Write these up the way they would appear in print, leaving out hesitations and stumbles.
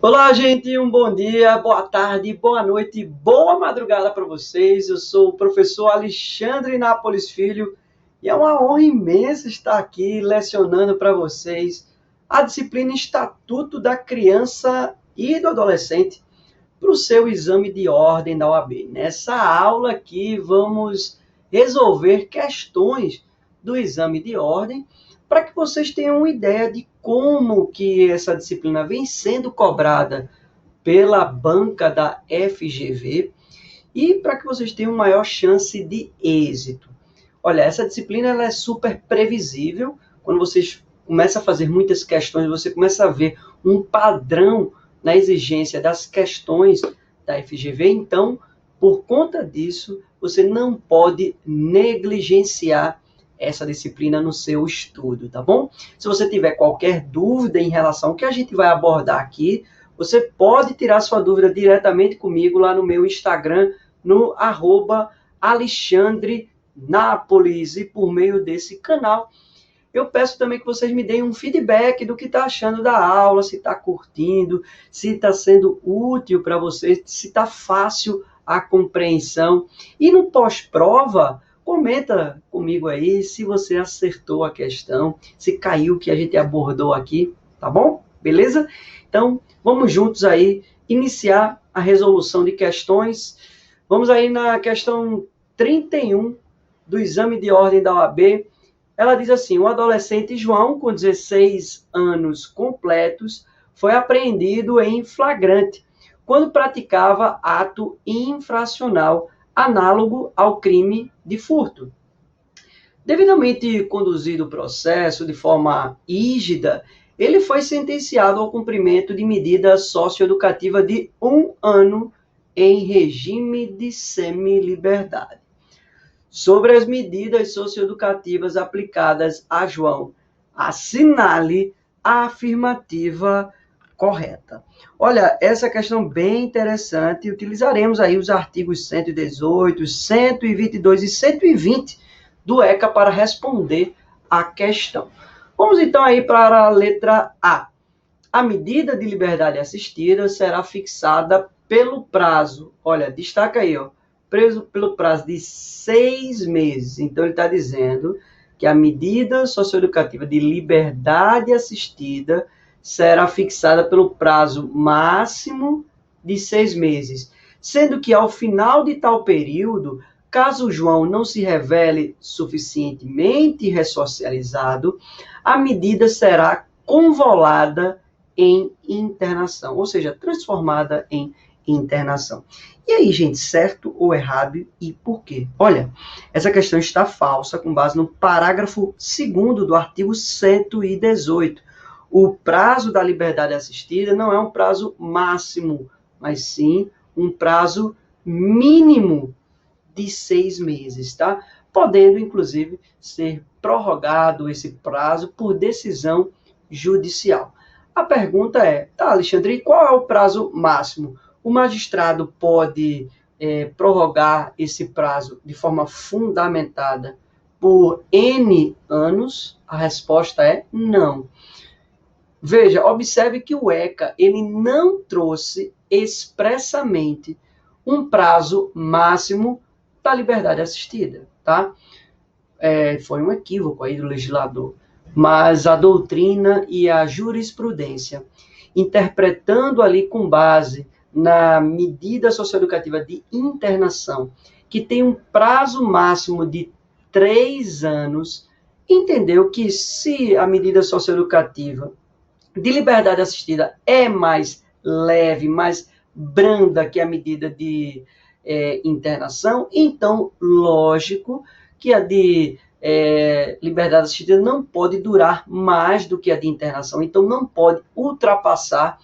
Olá, gente, um bom dia, boa tarde, boa noite, boa madrugada para vocês. Eu sou o professor Alexandre Nápoles Filho e é uma honra imensa estar aqui lecionando para vocês a disciplina Estatuto da Criança e do Adolescente para o seu exame de ordem da OAB. Nessa aula aqui vamos resolver questões do exame de ordem para que vocês tenham uma ideia de como que essa disciplina vem sendo cobrada pela banca da FGV e para que vocês tenham maior chance de êxito. Olha, essa disciplina ela é super previsível. Quando vocês começam a fazer muitas questões, você começa a ver um padrão na exigência das questões da FGV. Então, por conta disso, você não pode negligenciar essa disciplina no seu estudo, tá bom? Se você tiver qualquer dúvida em relação ao que a gente vai abordar aqui, você pode tirar sua dúvida diretamente comigo lá no meu Instagram, no @Alexandre Nápoles, e por meio desse canal eu peço também que vocês me deem um feedback do que está achando da aula, se está curtindo, se está sendo útil para vocês, se está fácil a compreensão. E no pós-prova, comenta comigo aí se você acertou a questão, se caiu o que a gente abordou aqui, tá bom? Beleza? Então, vamos juntos aí iniciar a resolução de questões. Vamos aí na questão 31 do exame de ordem da OAB. Ela diz assim: o adolescente João, com 16 anos completos, foi apreendido em flagrante quando praticava ato infracional análogo ao crime de furto. Devidamente conduzido o processo de forma rígida, ele foi sentenciado ao cumprimento de medida socioeducativa de 1 ano em regime de semiliberdade. Sobre as medidas socioeducativas aplicadas a João, assinale a afirmativa correta. Olha, essa questão bem interessante. Utilizaremos aí os artigos 118, 122 e 120 do ECA para responder a questão. Vamos então aí para a letra A. A medida de liberdade assistida será fixada pelo prazo, olha, destaca aí, ó, preso pelo prazo de 6 meses. Então, ele está dizendo que a medida socioeducativa de liberdade assistida será fixada pelo prazo máximo de 6 meses, sendo que, ao final de tal período, caso o João não se revele suficientemente ressocializado, a medida será convolada em internação, ou seja, transformada em internação. E aí, gente, certo ou errado e por quê? Olha, essa questão está falsa com base no parágrafo 2º do artigo 118. O prazo da liberdade assistida não é um prazo máximo, mas sim um prazo mínimo de 6 meses, tá? Podendo, inclusive, ser prorrogado esse prazo por decisão judicial. A pergunta é, tá, Alexandre, qual é o prazo máximo? O magistrado pode prorrogar esse prazo de forma fundamentada por N anos? A resposta é não. Veja, observe que o ECA ele não trouxe expressamente um prazo máximo da liberdade assistida, tá? Foi um equívoco aí do legislador. Mas a doutrina e a jurisprudência, interpretando ali com base na medida socioeducativa de internação, que tem um prazo máximo de 3 anos, entendeu que se a medida socioeducativa de liberdade assistida é mais leve, mais branda que a medida de internação, então, lógico que a de liberdade assistida não pode durar mais do que a de internação, então não pode ultrapassar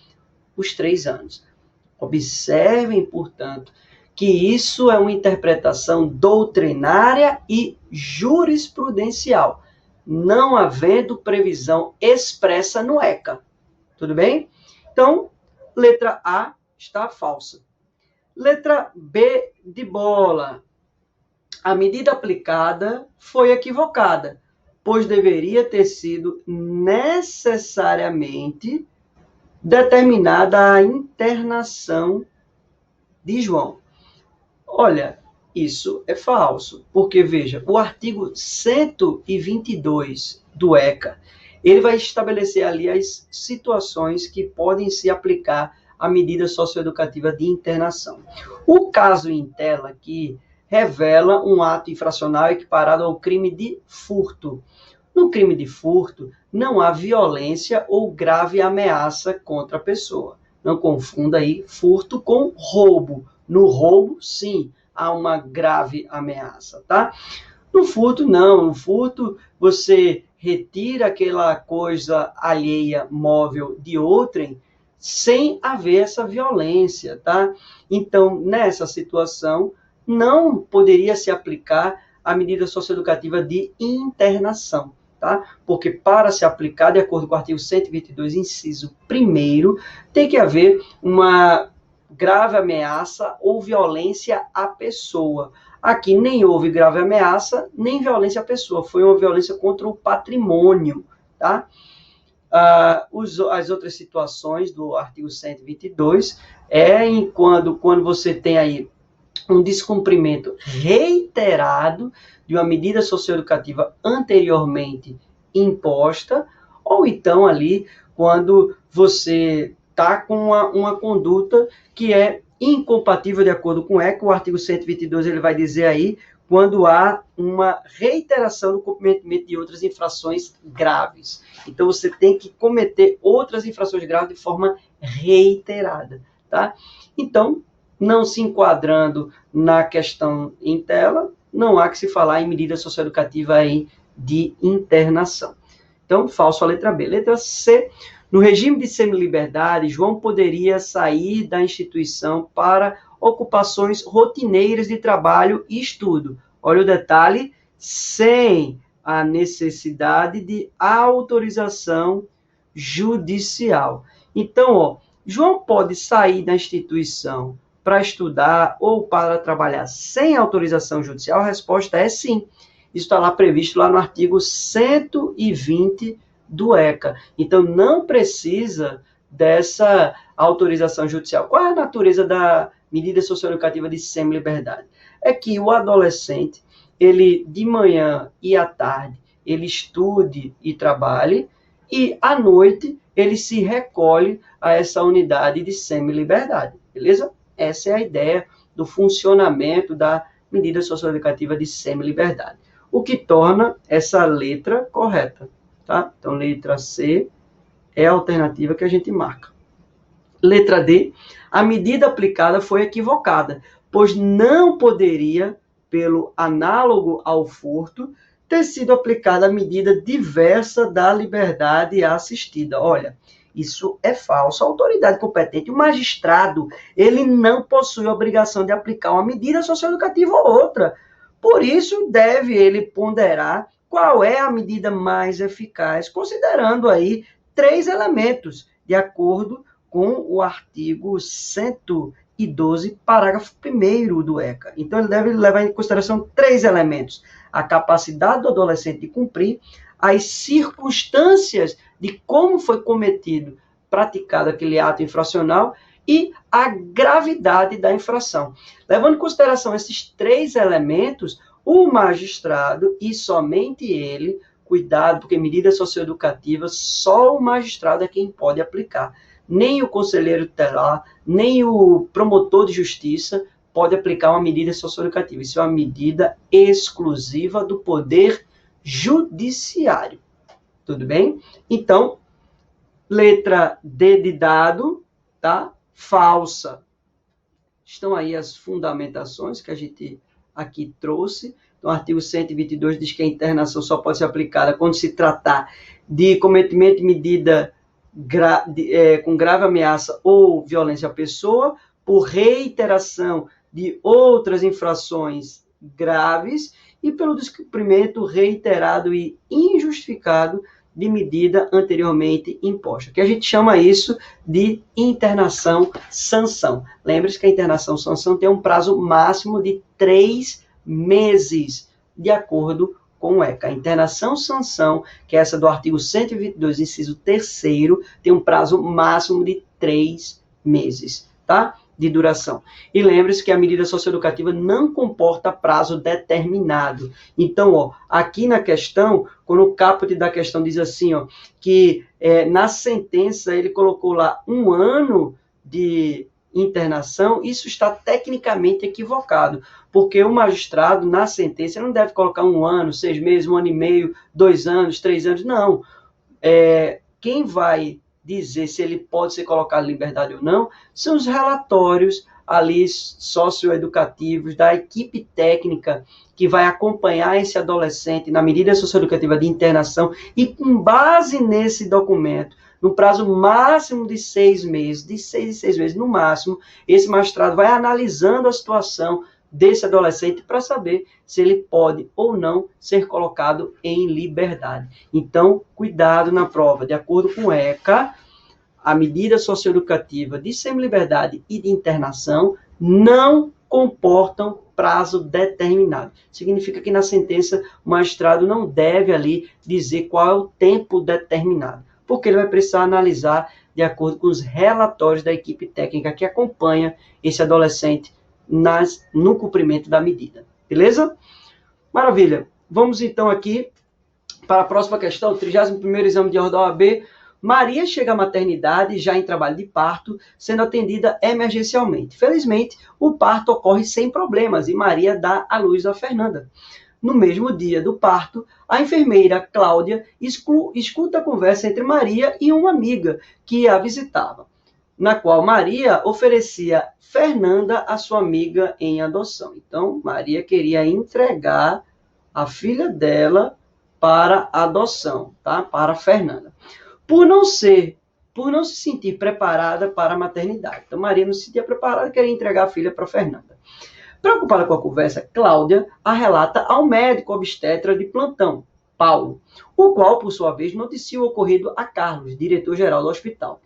os 3 anos. Observem, portanto, que isso é uma interpretação doutrinária e jurisprudencial, não havendo previsão expressa no ECA. Tudo bem? Então, letra A está falsa. Letra B de bola. A medida aplicada foi equivocada, pois deveria ter sido necessariamente determinada a internação de João. Olha, isso é falso, porque, veja, o artigo 122 do ECA, ele vai estabelecer ali as situações que podem se aplicar à medida socioeducativa de internação. O caso em tela aqui revela um ato infracional equiparado ao crime de furto. No crime de furto, não há violência ou grave ameaça contra a pessoa. Não confunda aí furto com roubo. No roubo, sim, há uma grave ameaça, tá? No furto, não. No furto, você retira aquela coisa alheia, móvel de outrem, sem haver essa violência, tá? Então, nessa situação, não poderia se aplicar a medida socioeducativa de internação, tá? Porque para se aplicar, de acordo com o artigo 122, inciso 1º, tem que haver uma grave ameaça ou violência à pessoa. Aqui nem houve grave ameaça, nem violência à pessoa. Foi uma violência contra o patrimônio, tá? As outras situações do artigo 122 quando você tem aí um descumprimento reiterado de uma medida socioeducativa anteriormente imposta, ou então ali quando você está com uma conduta que é incompatível de acordo com o ECA. O artigo 122 ele vai dizer aí quando há uma reiteração do cometimento de outras infrações graves. Então, você tem que cometer outras infrações graves de forma reiterada, tá? Então, não se enquadrando na questão em tela, não há que se falar em medida socioeducativa aí de internação. Então, falso a letra B. Letra C. No regime de semiliberdade, João poderia sair da instituição para ocupações rotineiras de trabalho e estudo. Olha o detalhe, sem a necessidade de autorização judicial. Então, João pode sair da instituição para estudar ou para trabalhar sem autorização judicial? A resposta é sim. Isso está lá previsto lá no artigo 120 do ECA. Então, não precisa dessa autorização judicial. Qual é a natureza da medida socioeducativa de semiliberdade? É que o adolescente, ele de manhã e à tarde, ele estude e trabalhe, e à noite ele se recolhe a essa unidade de semiliberdade, beleza? Essa é a ideia do funcionamento da medida socioeducativa de semiliberdade, o que torna essa letra correta, tá? Então, letra C é a alternativa que a gente marca. Letra D, a medida aplicada foi equivocada, pois não poderia, pelo análogo ao furto, ter sido aplicada a medida diversa da liberdade assistida. Olha, isso é falso. A autoridade competente, o magistrado, ele não possui a obrigação de aplicar uma medida socioeducativa ou outra. Por isso, deve ele ponderar qual é a medida mais eficaz, considerando aí 3 elementos, de acordo com o artigo 112, parágrafo 1º do ECA. Então, ele deve levar em consideração 3 elementos: a capacidade do adolescente de cumprir, as circunstâncias de como foi praticado aquele ato infracional e a gravidade da infração. Levando em consideração esses 3 elementos, o magistrado, e somente ele, cuidado, porque medida socioeducativa, só o magistrado é quem pode aplicar. Nem o conselheiro tutelar, nem o promotor de justiça pode aplicar uma medida socioeducativa. Isso é uma medida exclusiva do Poder Judiciário. Tudo bem? Então, letra D de dado, tá? Falsa. Estão aí as fundamentações que a gente aqui trouxe. Então, o artigo 122 diz que a internação só pode ser aplicada quando se tratar de cometimento de medida com grave ameaça ou violência à pessoa, por reiteração de outras infrações graves e pelo descumprimento reiterado e injustificado de medida anteriormente imposta, que a gente chama isso de internação-sanção. Lembre-se que a internação-sanção tem um prazo máximo de 3 meses, de acordo com o ECA. A internação-sanção, que é essa do artigo 122, inciso 3º, tem um prazo máximo de 3 meses, tá? De duração. E lembre-se que a medida socioeducativa não comporta prazo determinado. Então, ó, aqui na questão, quando o caput da questão diz assim, ó, que na sentença ele colocou lá 1 ano de internação, isso está tecnicamente equivocado, porque o magistrado, na sentença, não deve colocar 1 ano, 6 meses, 1 ano e meio, 2 anos, 3 anos, não. Quem vai dizer se ele pode ser colocado em liberdade ou não são os relatórios ali socioeducativos da equipe técnica que vai acompanhar esse adolescente na medida socioeducativa de internação e com base nesse documento, no prazo máximo de 6 meses, de 6 em 6 meses no máximo, esse magistrado vai analisando a situação desse adolescente para saber se ele pode ou não ser colocado em liberdade. Então, cuidado na prova. De acordo com o ECA, a medida socioeducativa de semi-liberdade e de internação não comportam prazo determinado. Significa que na sentença o magistrado não deve ali dizer qual é o tempo determinado, porque ele vai precisar analisar de acordo com os relatórios da equipe técnica que acompanha esse adolescente no cumprimento da medida. Beleza? Maravilha. Vamos então aqui para a próxima questão, 31º exame de ordem da OAB. Maria chega à maternidade já em trabalho de parto, sendo atendida emergencialmente. Felizmente, o parto ocorre sem problemas e Maria dá à luz a Fernanda. No mesmo dia do parto, a enfermeira Cláudia escuta a conversa entre Maria e uma amiga que a visitava, na qual Maria oferecia Fernanda a sua amiga em adoção. Então, Maria queria entregar a filha dela para adoção, tá? Para Fernanda. Por não se sentir preparada para a maternidade. Então, Maria não se sentia preparada e queria entregar a filha para Fernanda. Preocupada com a conversa, Cláudia a relata ao médico obstetra de plantão, Paulo, o qual, por sua vez, noticia o ocorrido a Carlos, diretor-geral do hospital.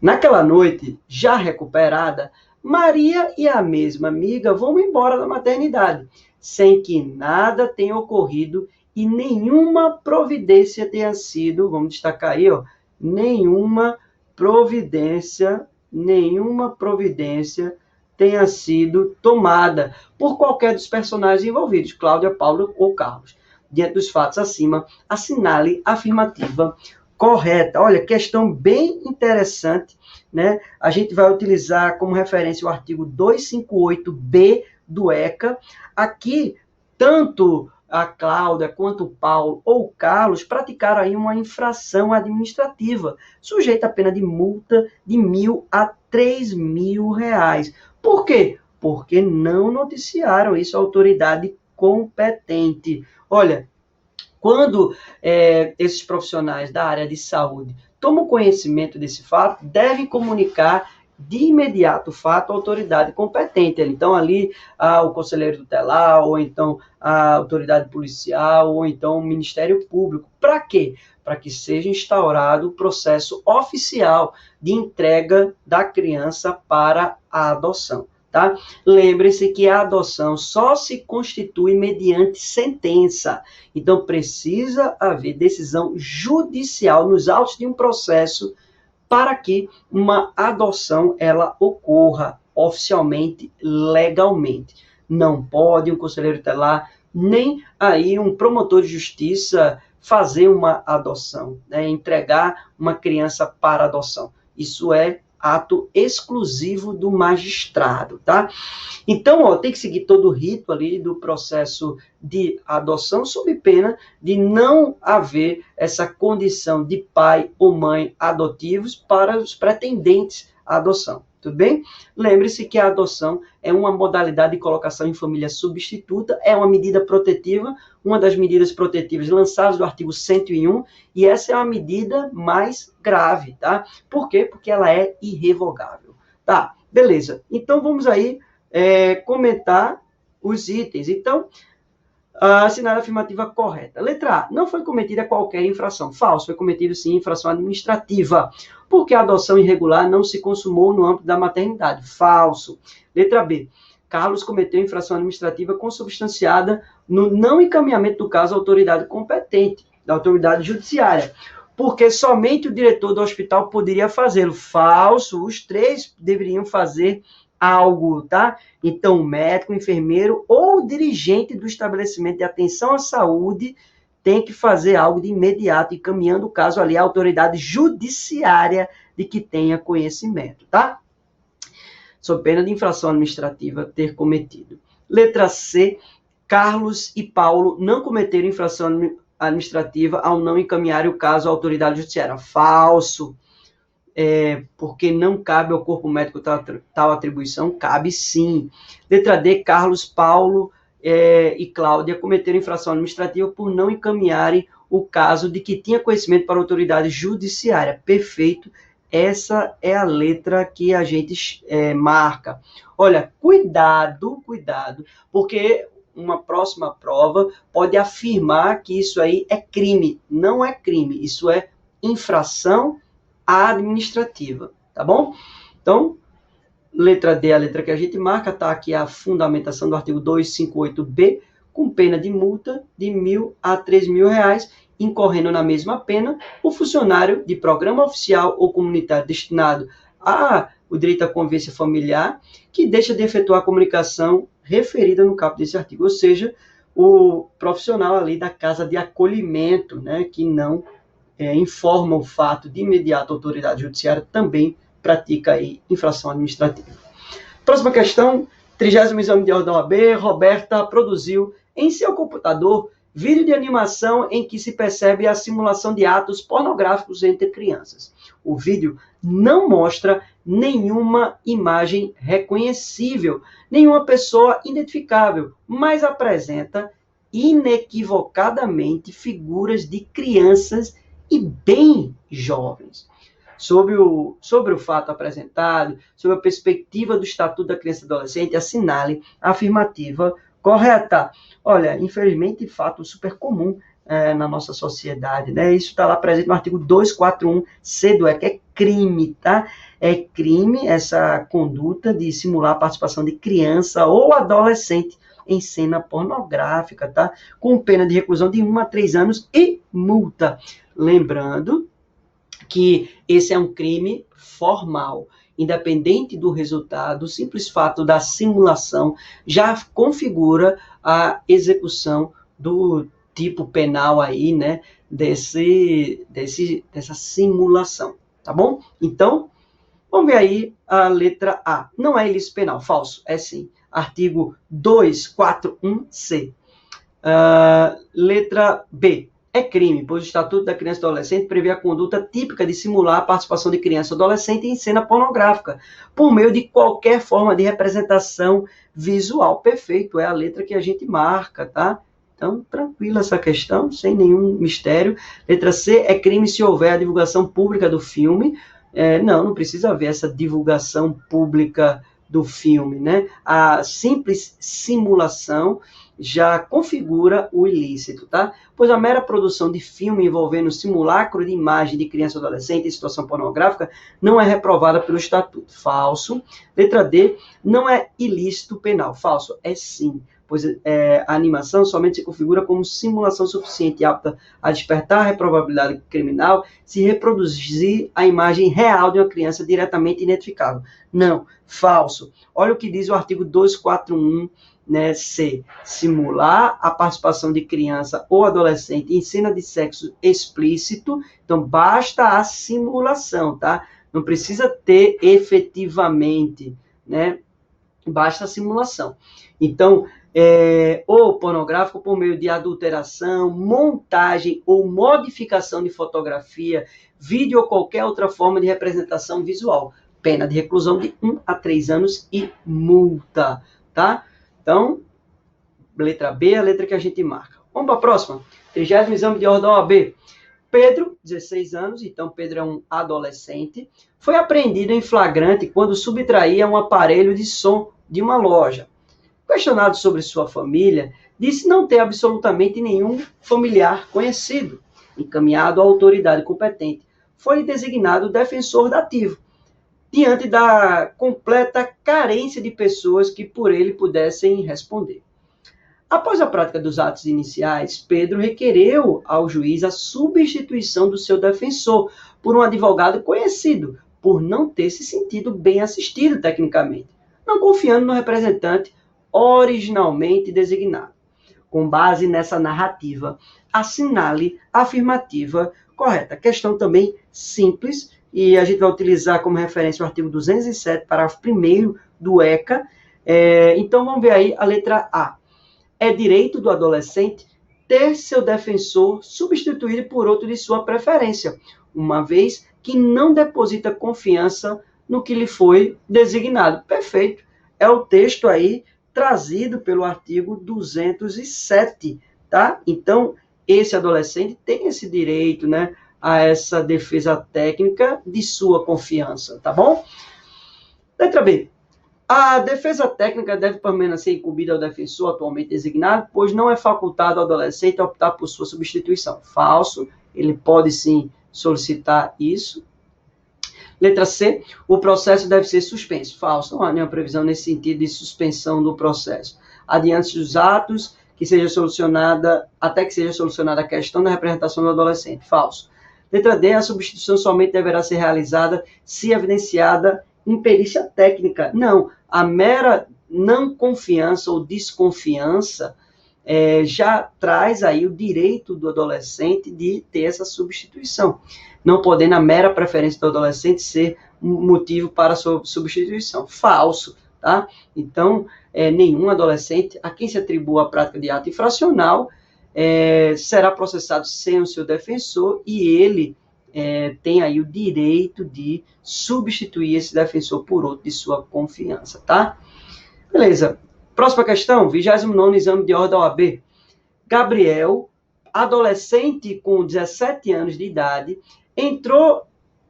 Naquela noite, já recuperada, Maria e a mesma amiga vão embora da maternidade, sem que nada tenha ocorrido e nenhuma providência tenha sido, vamos destacar aí, ó, nenhuma providência tenha sido tomada por qualquer dos personagens envolvidos, Cláudia, Paulo ou Carlos. Diante dos fatos acima, assinale a afirmativa correta. Olha, questão bem interessante, né? A gente vai utilizar como referência o artigo 258B do ECA. Aqui, tanto a Cláudia quanto o Paulo ou o Carlos praticaram aí uma infração administrativa, sujeita a pena de multa de R$ 1.000 a R$ 3.000. Por quê? Porque não noticiaram isso à autoridade competente. Olha, quando esses profissionais da área de saúde tomam conhecimento desse fato, devem comunicar de imediato o fato à autoridade competente. Então, ali, o conselheiro tutelar, ou então a autoridade policial, ou então o Ministério Público. Para quê? Para que seja instaurado o processo oficial de entrega da criança para a adoção. Tá? Lembre-se que a adoção só se constitui mediante sentença. Então, precisa haver decisão judicial nos autos de um processo para que uma adoção ela ocorra oficialmente, legalmente. Não pode um conselheiro tutelar, nem aí um promotor de justiça fazer uma adoção, né? Entregar uma criança para adoção. Isso é ato exclusivo do magistrado, tá? Então, ó, tem que seguir todo o rito ali do processo de adoção, sob pena de não haver essa condição de pai ou mãe adotivos para os pretendentes à adoção. Tudo bem? Lembre-se que a adoção é uma modalidade de colocação em família substituta, é uma medida protetiva, uma das medidas protetivas lançadas do artigo 101, e essa é uma medida mais grave, tá? Por quê? Porque ela é irrevogável. Tá, beleza. Então, vamos aí comentar os itens. Então, assinar a afirmativa correta. Letra A. Não foi cometida qualquer infração. Falso. Foi cometida, sim, infração administrativa. Porque a adoção irregular não se consumou no âmbito da maternidade. Falso. Letra B. Carlos cometeu infração administrativa consubstanciada no não encaminhamento do caso à autoridade competente, da autoridade judiciária, porque somente o diretor do hospital poderia fazê-lo. Falso, os três deveriam fazer algo, tá? Então, o médico, o enfermeiro ou o dirigente do estabelecimento de atenção à saúde tem que fazer algo de imediato, encaminhando o caso ali à autoridade judiciária de que tenha conhecimento, tá? Sob pena de infração administrativa ter cometido. Letra C, Carlos e Paulo não cometeram infração administrativa ao não encaminharem o caso à autoridade judiciária. Falso. Porque não cabe ao corpo médico tal atribuição? Cabe sim. Letra D, Carlos, Paulo e Cláudia cometeram infração administrativa por não encaminharem o caso de que tinha conhecimento para a autoridade judiciária. Perfeito. Essa é a letra que a gente marca. Olha, cuidado, porque uma próxima prova pode afirmar que isso aí é crime. Não é crime, isso é infração administrativa, tá bom? Então, letra D é a letra que a gente marca, tá aqui a fundamentação do artigo 258B, com pena de multa de R$1.000 a R$3.000, incorrendo na mesma pena o funcionário de programa oficial ou comunitário destinado ao direito à convivência familiar, que deixa de efetuar a comunicação referida no caput desse artigo, ou seja, o profissional ali da casa de acolhimento, né, que não informa o fato de imediato a autoridade judiciária, também pratica aí infração administrativa. Próxima questão, 30º exame de ordem da OAB, Roberta produziu em seu computador vídeo de animação em que se percebe a simulação de atos pornográficos entre crianças. O vídeo não mostra nenhuma imagem reconhecível, nenhuma pessoa identificável, mas apresenta inequivocadamente figuras de crianças e bem jovens. Sobre o fato apresentado, sobre a perspectiva do Estatuto da Criança e Adolescente, assinale a afirmativa correta. Olha, infelizmente, fato super comum na nossa sociedade, né? Isso está lá presente no artigo 241C do ECA, é crime, tá? É crime essa conduta de simular a participação de criança ou adolescente em cena pornográfica, tá? Com pena de reclusão de 1 a 3 anos e multa. Lembrando que esse é um crime formal. Independente do resultado, o simples fato da simulação já configura a execução do tipo penal aí, né, dessa simulação, tá bom? Então, vamos ver aí a letra A. Não é ilícito penal, falso, é sim. Artigo 241C. Letra B. É crime, pois o Estatuto da Criança e do Adolescente prevê a conduta típica de simular a participação de criança ou adolescente em cena pornográfica, por meio de qualquer forma de representação visual. Perfeito, é a letra que a gente marca, tá? Então, tranquila essa questão, sem nenhum mistério. Letra C, é crime se houver a divulgação pública do filme. Não precisa haver essa divulgação pública do filme, né? A simples simulação já configura o ilícito, tá? Pois a mera produção de filme envolvendo simulacro de imagem de criança ou adolescente em situação pornográfica não é reprovada pelo Estatuto. Falso. Letra D, não é ilícito penal. Falso. É sim, pois a animação somente se configura como simulação suficiente e apta a despertar a reprovabilidade criminal se reproduzir a imagem real de uma criança diretamente identificável. Não. Falso. Olha o que diz o artigo 241, né, C. Simular a participação de criança ou adolescente em cena de sexo explícito. Então, basta a simulação, tá? Não precisa ter efetivamente, né? Basta a simulação. Então, ou pornográfico por meio de adulteração, montagem ou modificação de fotografia, vídeo ou qualquer outra forma de representação visual. Pena de reclusão de 1 a 3 anos e multa, tá? Então, letra B é a letra que a gente marca. Vamos para a próxima. 30º exame de ordem OAB. Pedro, 16 anos, então Pedro é um adolescente, foi apreendido em flagrante quando subtraía um aparelho de som de uma loja. Questionado sobre sua família, disse não ter absolutamente nenhum familiar conhecido. Encaminhado à autoridade competente, foi designado defensor dativo. diante da completa carência de pessoas que por ele pudessem responder. Após a prática dos atos iniciais, Pedro requereu ao juiz a substituição do seu defensor por um advogado conhecido, por não ter se sentido bem assistido tecnicamente, não confiando no representante originalmente designado. Com base nessa narrativa, assinale a afirmativa correta. Questão também simples, e a gente vai utilizar como referência o artigo 207, parágrafo 1º do ECA. Então, vamos ver aí a letra A. É direito do adolescente ter seu defensor substituído por outro de sua preferência, uma vez que não deposita confiança no que lhe foi designado. Perfeito. É o texto aí trazido pelo artigo 207, tá? Então, esse adolescente tem esse direito, né, a essa defesa técnica de sua confiança, tá bom? Letra B. A defesa técnica deve permanecer incumbida ao defensor atualmente designado, pois não é facultado ao adolescente optar por sua substituição. Falso, ele pode sim solicitar isso. Letra C, o processo deve ser suspenso. Falso, não há nenhuma previsão nesse sentido de suspensão do processo. Adiante os atos até que seja solucionada a questão da representação do adolescente. Falso. Letra D, a substituição somente deverá ser realizada se evidenciada imperícia técnica. Não, a mera não confiança ou desconfiança já traz aí o direito do adolescente de ter essa substituição, não podendo a mera preferência do adolescente ser um motivo para a sua substituição. Falso, tá? Então, nenhum adolescente a quem se atribua a prática de ato infracional será processado sem o seu defensor e ele tem aí o direito de substituir esse defensor por outro de sua confiança, tá? Beleza. Próxima questão, 29º exame de ordem da OAB. Gabriel, adolescente com 17 anos de idade, entrou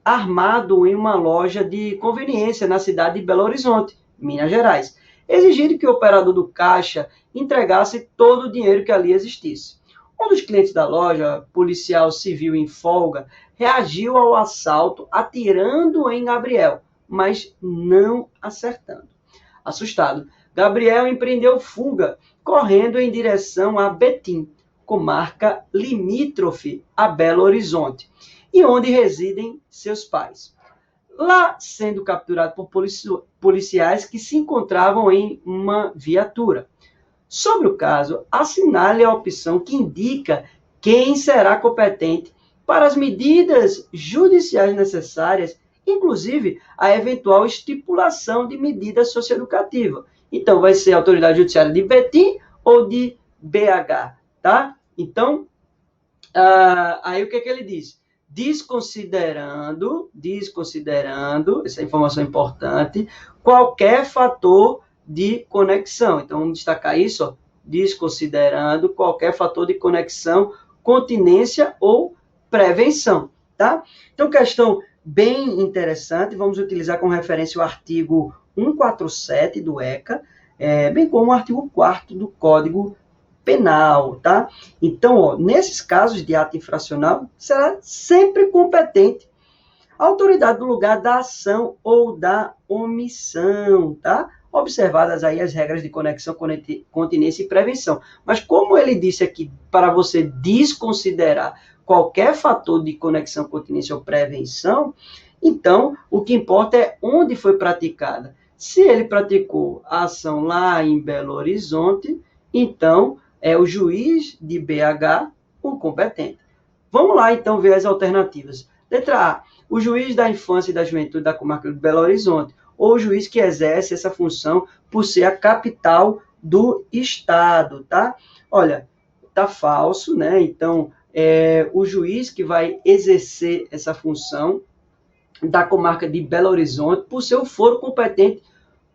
armado em uma loja de conveniência na cidade de Belo Horizonte, Minas Gerais, exigindo que o operador do caixa entregasse todo o dinheiro que ali existisse. Um dos clientes da loja, policial civil em folga, reagiu ao assalto atirando em Gabriel, mas não acertando. Assustado, Gabriel empreendeu fuga, correndo em direção a Betim, comarca limítrofe a Belo Horizonte, e onde residem seus pais. Lá, sendo capturado por policiais que se encontravam em uma viatura. Sobre o caso, assinale a opção que indica quem será competente para as medidas judiciais necessárias, inclusive a eventual estipulação de medida socioeducativa. Então, vai ser a autoridade judiciária de Betim ou de BH, tá? Então, aí o que ele diz? Desconsiderando, essa informação é importante, qualquer fator de conexão. Então, vamos destacar isso, ó, desconsiderando qualquer fator de conexão, continência ou prevenção, tá? Então, questão bem interessante, vamos utilizar como referência o artigo 147 do ECA, bem como o artigo 4º do Código Penal, tá? Então, ó, nesses casos de ato infracional, será sempre competente a autoridade do lugar da ação ou da omissão, tá? Observadas aí as regras de conexão, continência e prevenção. Mas como ele disse aqui, para você desconsiderar qualquer fator de conexão, continência ou prevenção, então o que importa é onde foi praticada. Se ele praticou a ação lá em Belo Horizonte, então é o juiz de BH o competente. Vamos lá, então, ver as alternativas. Letra A, o juiz da infância e da juventude da comarca de Belo Horizonte, ou o juiz que exerce essa função por ser a capital do estado, tá? Olha, tá falso, né? Então, o juiz que vai exercer essa função da comarca de Belo Horizonte, por ser o foro competente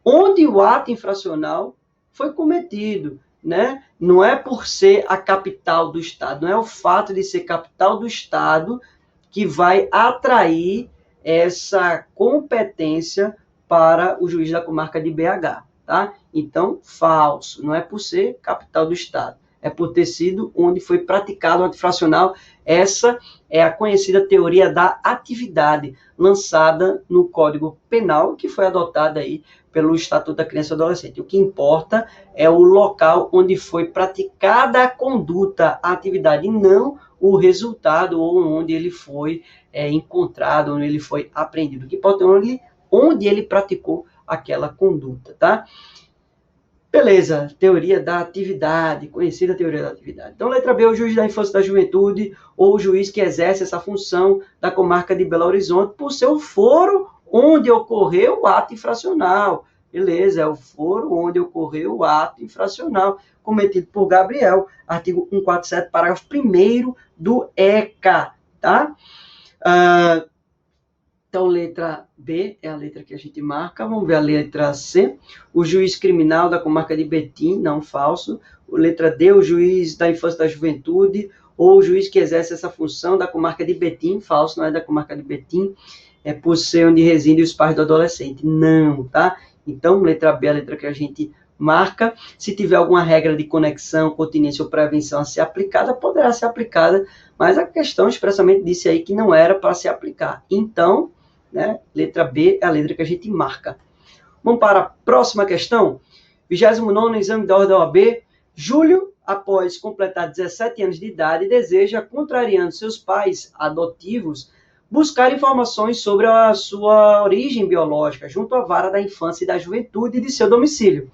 onde o ato infracional foi cometido, né? Não é por ser a capital do estado, não é o fato de ser capital do estado que vai atrair essa competência para o juiz da comarca de BH, tá? Então, falso, não é por ser capital do estado. é por ter sido onde foi praticado o ato infracional. Essa é a conhecida teoria da atividade, lançada no Código Penal, que foi adotada aí pelo Estatuto da Criança e do Adolescente. O que importa é o local onde foi praticada a conduta, a atividade, e não o resultado ou onde ele foi encontrado, onde ele foi apreendido. O que importa é onde ele praticou aquela conduta, tá? Beleza, teoria da atividade, conhecida teoria da atividade. Então, letra B, o juiz da infância e da juventude, ou o juiz que exerce essa função da comarca de Belo Horizonte, por ser o foro onde ocorreu o ato infracional. Beleza, é o foro onde ocorreu o ato infracional, cometido por Gabriel, artigo 147, parágrafo 1º do ECA, tá? Então, letra B é a letra que a gente marca. Vamos ver a letra C. O juiz criminal da comarca de Betim, não, falso. Letra D, o juiz da infância e da juventude, ou o juiz que exerce essa função da comarca de Betim, falso, não é da comarca de Betim, é por ser onde residem os pais do adolescente. Não, tá? Então, letra B é a letra que a gente marca. Se tiver alguma regra de conexão, continência ou prevenção a ser aplicada, poderá ser aplicada, mas a questão expressamente disse aí que não era para se aplicar. Então, né, letra B é a letra que a gente marca. Vamos para a próxima questão. 29º exame da ordem da OAB. Júlio, após completar 17 anos de idade, deseja, contrariando seus pais adotivos, buscar informações sobre a sua origem biológica junto à vara da infância e da juventude de seu domicílio.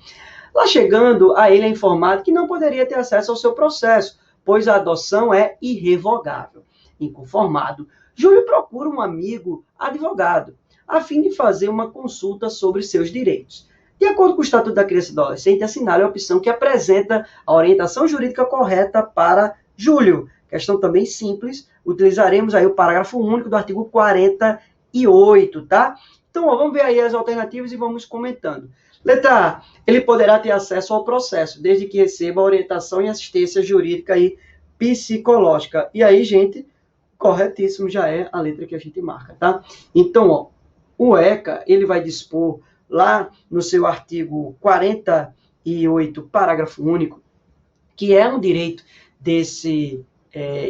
Lá chegando, a ele é informado que não poderia ter acesso ao seu processo, pois a adoção é irrevogável. Inconformado, Júlio procura um amigo advogado, a fim de fazer uma consulta sobre seus direitos. De acordo com o Estatuto da Criança e do Adolescente, assinale a opção que apresenta a orientação jurídica correta para Júlio. Questão também simples, utilizaremos aí o parágrafo único do artigo 48, tá? Então, vamos ver aí as alternativas e vamos comentando. Letra A, ele poderá ter acesso ao processo, desde que receba orientação e assistência jurídica e psicológica. E aí, gente, corretíssimo, já é a letra que a gente marca, tá? Então, o ECA, ele vai dispor lá no seu artigo 48, parágrafo único, que é um direito desse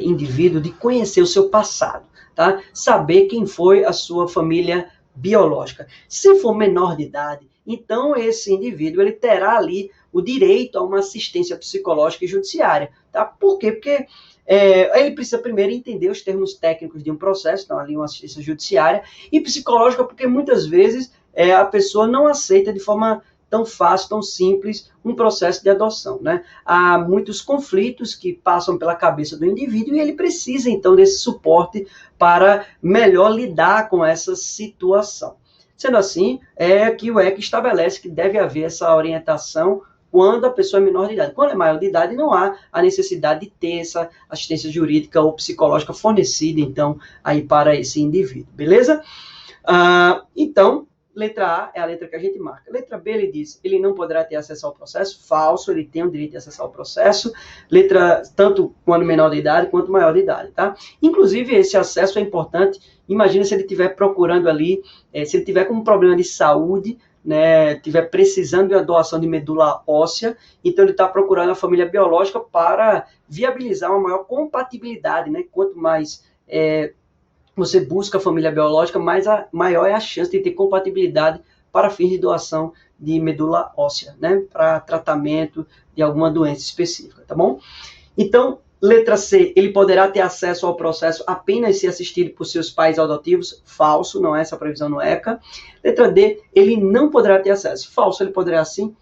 indivíduo de conhecer o seu passado, tá? Saber quem foi a sua família biológica. Se for menor de idade, então esse indivíduo ele terá ali o direito a uma assistência psicológica e judiciária, tá? Por quê? Porque ele precisa primeiro entender os termos técnicos de um processo, então ali uma assistência judiciária, e psicológica, porque muitas vezes a pessoa não aceita de forma tão fácil, tão simples, um processo de adoção, né? Há muitos conflitos que passam pela cabeça do indivíduo e ele precisa, então, desse suporte para melhor lidar com essa situação. Sendo assim, é que o ECA estabelece que deve haver essa orientação quando a pessoa é menor de idade. Quando é maior de idade, não há a necessidade de ter essa assistência jurídica ou psicológica fornecida, então, aí para esse indivíduo, beleza? Então, letra A é a letra que a gente marca. Letra B, ele diz, ele não poderá ter acesso ao processo. Falso, ele tem o direito de acessar o processo, tanto quando menor de idade, quanto maior de idade, tá? Inclusive, esse acesso é importante. Imagina se ele estiver procurando ali, se ele tiver com um problema de saúde, né, estiver precisando de uma doação de medula óssea, então ele está procurando a família biológica para viabilizar uma maior compatibilidade, né? Quanto mais você busca a família biológica, maior é a chance de ter compatibilidade para fins de doação de medula óssea, né? Para tratamento de alguma doença específica, tá bom? Então, letra C, ele poderá ter acesso ao processo apenas se assistido por seus pais adotivos. Falso, não é essa a previsão no ECA. Letra D, ele não poderá ter acesso. Falso, ele poderá sim,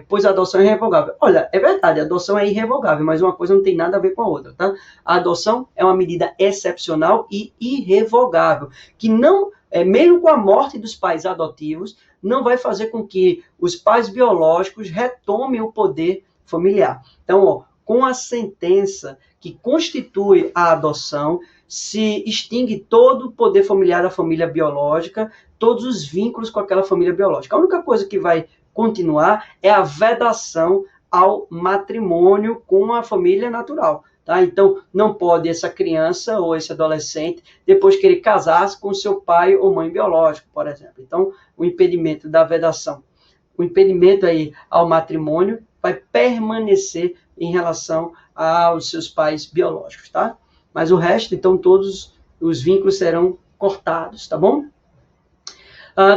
pois a adoção é irrevogável. Olha, é verdade, a adoção é irrevogável, mas uma coisa não tem nada a ver com a outra, tá? A adoção é uma medida excepcional e irrevogável, que não, mesmo com a morte dos pais adotivos, não vai fazer com que os pais biológicos retomem o poder familiar. Então, com a sentença que constitui a adoção, se extingue todo o poder familiar da família biológica, todos os vínculos com aquela família biológica. A única coisa que vai continuar é a vedação ao matrimônio com a família natural, tá? Então, não pode essa criança ou esse adolescente depois querer casar-se com seu pai ou mãe biológico, por exemplo. Então, o impedimento da vedação, o impedimento aí ao matrimônio vai permanecer em relação aos seus pais biológicos, tá? Mas o resto, então, todos os vínculos serão cortados, tá bom?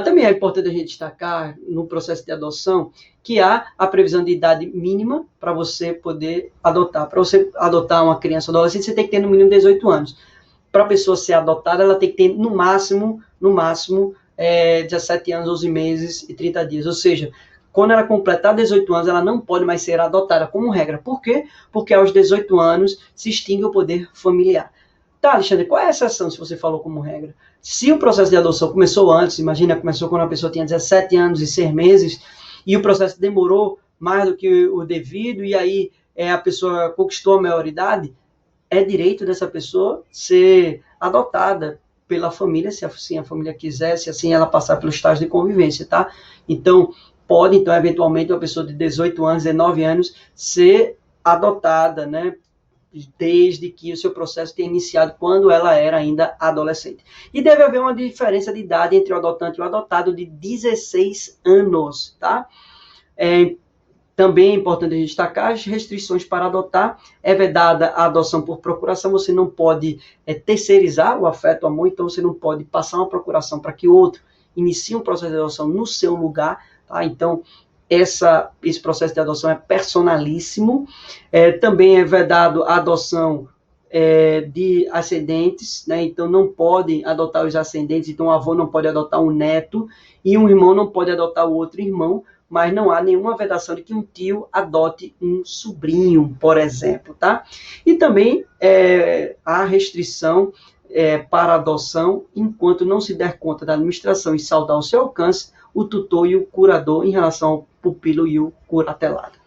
Também é importante a gente destacar no processo de adoção que há a previsão de idade mínima para você poder adotar. Para você adotar uma criança ou adolescente, você tem que ter no mínimo 18 anos. Para a pessoa ser adotada, ela tem que ter no máximo 17 anos, 11 meses e 30 dias. Ou seja, quando ela completar 18 anos, ela não pode mais ser adotada como regra. Por quê? Porque aos 18 anos se extingue o poder familiar. Tá, Alexandre, qual é a exceção se você falou como regra? Se o processo de adoção começou antes, imagina, começou quando a pessoa tinha 17 anos e 6 meses, e o processo demorou mais do que o devido, e aí a pessoa conquistou a maioridade, é direito dessa pessoa ser adotada pela família, se assim a família quiser, se assim ela passar pelo estágio de convivência, tá? Então, pode, então, eventualmente, uma pessoa de 18 anos, 19 anos, ser adotada, né? Desde que o seu processo tenha iniciado quando ela era ainda adolescente. E deve haver uma diferença de idade entre o adotante e o adotado de 16 anos, tá? Também é importante destacar as restrições para adotar. É vedada a adoção por procuração, você não pode terceirizar o afeto, o amor, então você não pode passar uma procuração para que outro inicie um processo de adoção no seu lugar, tá? Então, esse processo de adoção é personalíssimo. Também é vedado a adoção de ascendentes, né? Então não podem adotar os ascendentes, então o avô não pode adotar um neto e um irmão não pode adotar o outro irmão, mas não há nenhuma vedação de que um tio adote um sobrinho, por exemplo, tá? E também há restrição para adoção enquanto não se der conta da administração e saudar ao seu alcance o tutor e o curador em relação ao pupilo e o curatelado.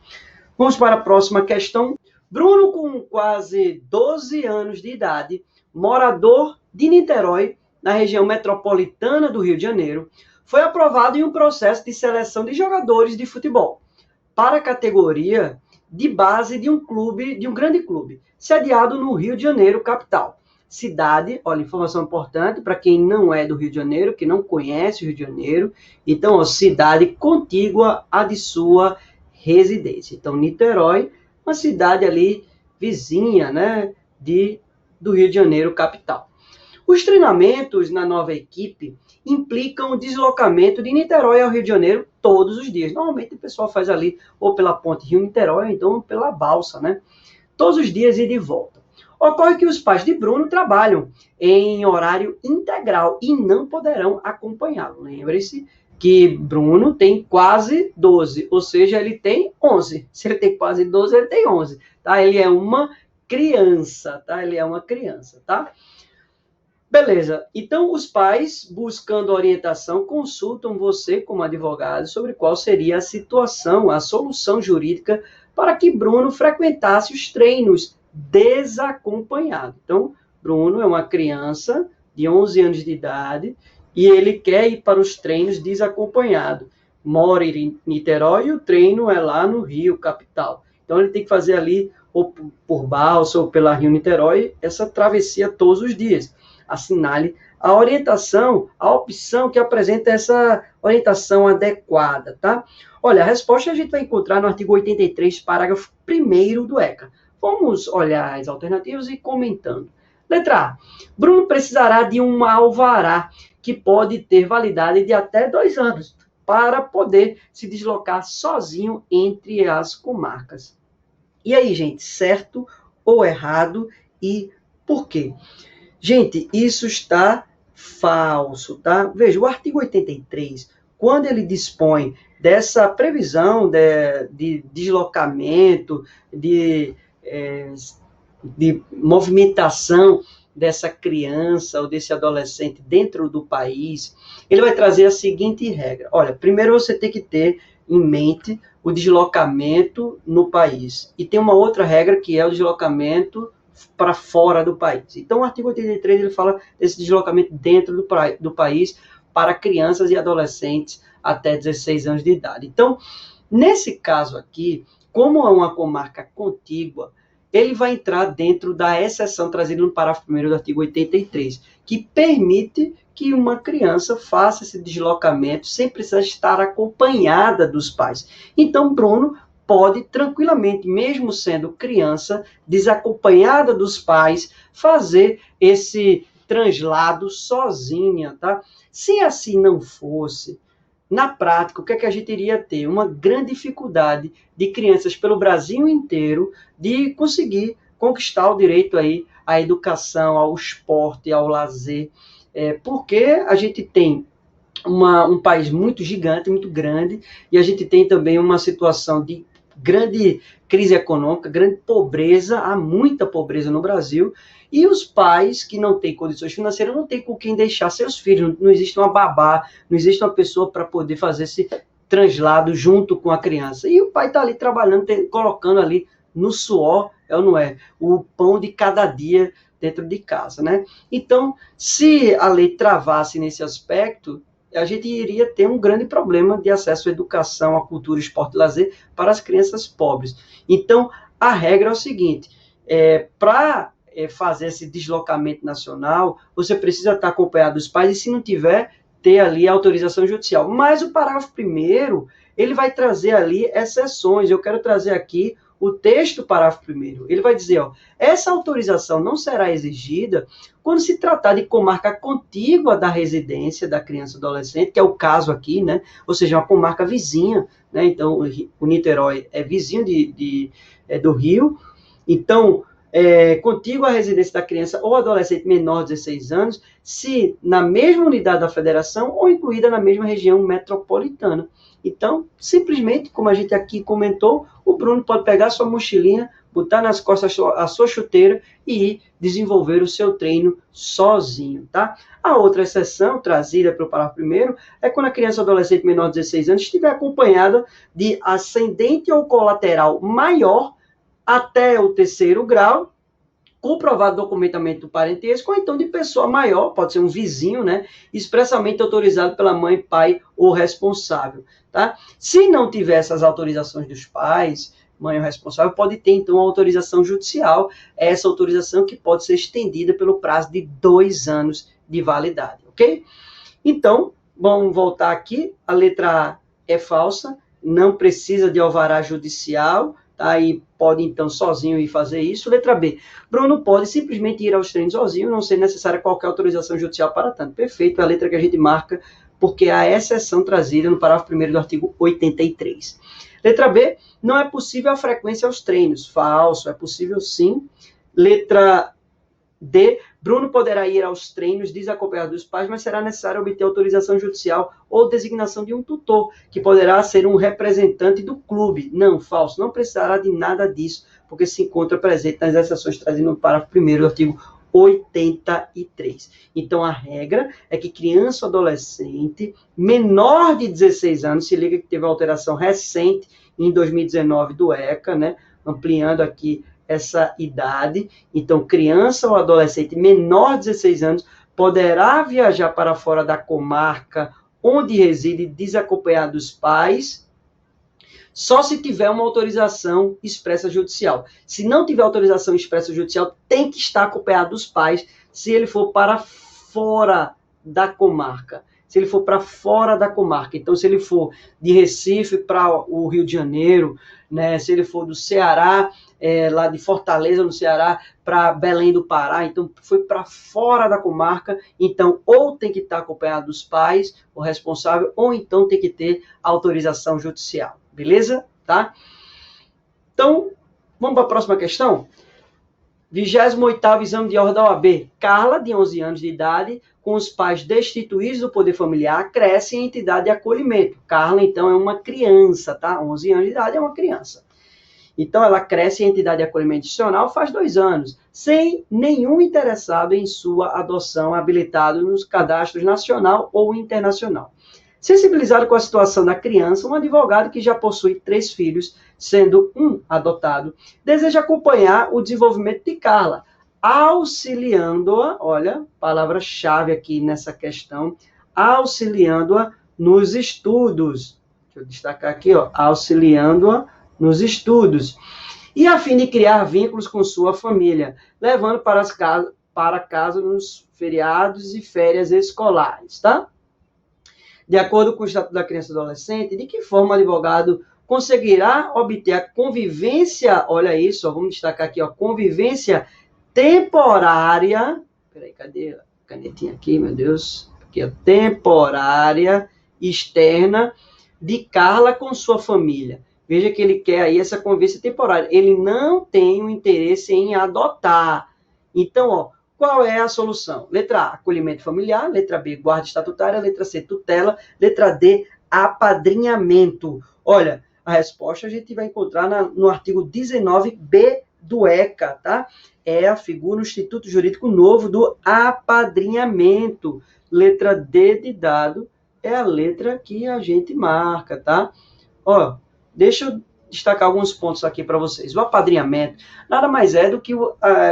Vamos para a próxima questão. Bruno, com quase 12 anos de idade, morador de Niterói, na região metropolitana do Rio de Janeiro, foi aprovado em um processo de seleção de jogadores de futebol para a categoria de base de um grande clube, sediado no Rio de Janeiro, capital. Cidade, olha, informação importante para quem não é do Rio de Janeiro, que não conhece o Rio de Janeiro. Então, cidade contígua à de sua residência. Então, Niterói, uma cidade ali vizinha, né, do Rio de Janeiro, capital. Os treinamentos na nova equipe implicam o deslocamento de Niterói ao Rio de Janeiro todos os dias. Normalmente o pessoal faz ali ou pela ponte Rio-Niterói, ou então pela balsa, né? Todos os dias e de volta. Ocorre que os pais de Bruno trabalham em horário integral e não poderão acompanhá-lo. Lembre-se que Bruno tem quase 12, ou seja, ele tem 11. Se ele tem quase 12, ele tem 11, tá? Ele é uma criança, tá? Ele é uma criança, tá? Beleza. Então, os pais, buscando orientação, consultam você como advogado sobre qual seria a situação, a solução jurídica para que Bruno frequentasse os treinos desacompanhado. Então, Bruno é uma criança de 11 anos de idade e ele quer ir para os treinos desacompanhado. Mora em Niterói e o treino é lá no Rio, capital. Então, ele tem que fazer ali, ou por balsa ou pela Rio-Niterói, essa travessia todos os dias. Assinale a orientação, a opção que apresenta essa orientação adequada, tá? Olha, a resposta a gente vai encontrar no artigo 83, parágrafo 1º do ECA. Vamos olhar as alternativas e comentando. Letra A. Bruno precisará de um alvará que pode ter validade de até 2 anos para poder se deslocar sozinho entre as comarcas. E aí, gente, certo ou errado e por quê? Gente, isso está falso, tá? Veja, o artigo 83, quando ele dispõe dessa previsão de deslocamento, de movimentação dessa criança ou desse adolescente dentro do país, ele vai trazer a seguinte regra. Olha, primeiro você tem que ter em mente o deslocamento no país. E tem uma outra regra que é o deslocamento para fora do país. Então, o artigo 83 ele fala desse deslocamento dentro do país para crianças e adolescentes até 16 anos de idade. Então, nesse caso aqui, como é uma comarca contígua, ele vai entrar dentro da exceção trazida no parágrafo 1º do artigo 83, que permite que uma criança faça esse deslocamento sem precisar estar acompanhada dos pais. Então, Bruno pode tranquilamente, mesmo sendo criança, desacompanhada dos pais, fazer esse translado sozinha, tá? Se assim não fosse, na prática, o que é que a gente iria ter? Uma grande dificuldade de crianças pelo Brasil inteiro de conseguir conquistar o direito aí à educação, ao esporte, ao lazer, porque a gente tem um país muito gigante, muito grande, e a gente tem também uma situação de grande crise econômica, grande pobreza, há muita pobreza no Brasil, e os pais que não têm condições financeiras não têm com quem deixar seus filhos, não existe uma babá, não existe uma pessoa para poder fazer esse translado junto com a criança. E o pai está ali trabalhando, colocando ali no suor, é ou não é, o pão de cada dia dentro de casa, né? Então, se a lei travasse nesse aspecto, a gente iria ter um grande problema de acesso à educação, à cultura, esporte e lazer para as crianças pobres. Então, a regra é o seguinte, para fazer esse deslocamento nacional, você precisa estar acompanhado dos pais e, se não tiver, ter ali a autorização judicial. Mas o parágrafo 1º, ele vai trazer ali exceções. Eu quero trazer aqui o texto do parágrafo 1º. Ele vai dizer, essa autorização não será exigida quando se tratar de comarca contígua da residência da criança ou adolescente, que é o caso aqui, né? Ou seja, uma comarca vizinha, né? Então, o Niterói é vizinho do Rio. Então, contígua à residência da criança ou adolescente menor de 16 anos, se na mesma unidade da federação ou incluída na mesma região metropolitana. Então, simplesmente, como a gente aqui comentou, o Bruno pode pegar a sua mochilinha, botar nas costas a sua chuteira e ir desenvolver o seu treino sozinho, tá? A outra exceção trazida para o parágrafo 1º é quando a criança ou adolescente menor de 16 anos estiver acompanhada de ascendente ou colateral maior até o 3º grau, comprovado documentamento do parentesco, ou então de pessoa maior, pode ser um vizinho, né, expressamente autorizado pela mãe, pai ou responsável, tá? Se não tiver essas autorizações dos pais, mãe ou responsável, pode ter, então, a autorização judicial, essa autorização que pode ser estendida pelo prazo de 2 anos de validade, ok? Então, vamos voltar aqui, a letra A é falsa, não precisa de alvará judicial, aí pode, então, sozinho ir fazer isso. Letra B, Bruno pode simplesmente ir aos treinos sozinho, não ser necessária qualquer autorização judicial para tanto. Perfeito, é a letra que a gente marca, porque é a exceção trazida no parágrafo 1º do artigo 83. Letra B, não é possível a frequência aos treinos. Falso, é possível sim. Letra D, Bruno poderá ir aos treinos desacompanhado dos pais, mas será necessário obter autorização judicial ou designação de um tutor, que poderá ser um representante do clube. Não, falso, não precisará de nada disso, porque se encontra presente nas exceções trazidas no parágrafo 1º do artigo 83. Então, a regra é que criança ou adolescente menor de 16 anos, se liga que teve uma alteração recente em 2019 do ECA, né, ampliando aqui essa idade, então criança ou adolescente menor de 16 anos poderá viajar para fora da comarca onde reside desacompanhado dos pais, só se tiver uma autorização expressa judicial. Se não tiver autorização expressa judicial, tem que estar acompanhado dos pais se ele for para fora da comarca. Se ele for para fora da comarca. Então, se ele for de Recife para o Rio de Janeiro, né, se ele for do Ceará, lá de Fortaleza, no Ceará, para Belém do Pará, então foi para fora da comarca, então ou tem que estar acompanhado dos pais, o responsável, ou então tem que ter autorização judicial. Beleza? Tá? Então, vamos para a próxima questão? 28º exame de ordem da OAB. Carla, de 11 anos de idade, com os pais destituídos do poder familiar, cresce em entidade de acolhimento. Carla, então, é uma criança, tá? 11 anos de idade é uma criança. Então, ela cresce em entidade de acolhimento institucional faz 2 anos, sem nenhum interessado em sua adoção habilitado nos cadastros nacional ou internacional. Sensibilizado com a situação da criança, um advogado que já possui 3 filhos, sendo um adotado, deseja acompanhar o desenvolvimento de Carla, auxiliando-a, olha, palavra-chave aqui nessa questão, auxiliando-a nos estudos. Deixa eu destacar aqui, auxiliando-a nos estudos. E a fim de criar vínculos com sua família, levando para casa nos feriados e férias escolares, tá? De acordo com o Estatuto da Criança e Adolescente, de que forma o advogado conseguirá obter a convivência, olha isso, ó, vamos destacar aqui, ó, convivência temporária, peraí, cadê a canetinha aqui, meu Deus, aqui, ó, temporária, externa, de Carla com sua família. Veja que ele quer aí essa convivência temporária, ele não tem o interesse em adotar. Então, ó, qual é a solução? Letra A, acolhimento familiar, letra B, guarda estatutária, letra C, tutela, letra D, apadrinhamento. Olha, a resposta a gente vai encontrar no artigo 19b do ECA, tá? É a figura no Instituto Jurídico Novo do apadrinhamento. Letra D de dado é a letra que a gente marca, tá? Ó, deixa eu destacar alguns pontos aqui para vocês. O apadrinhamento nada mais é do que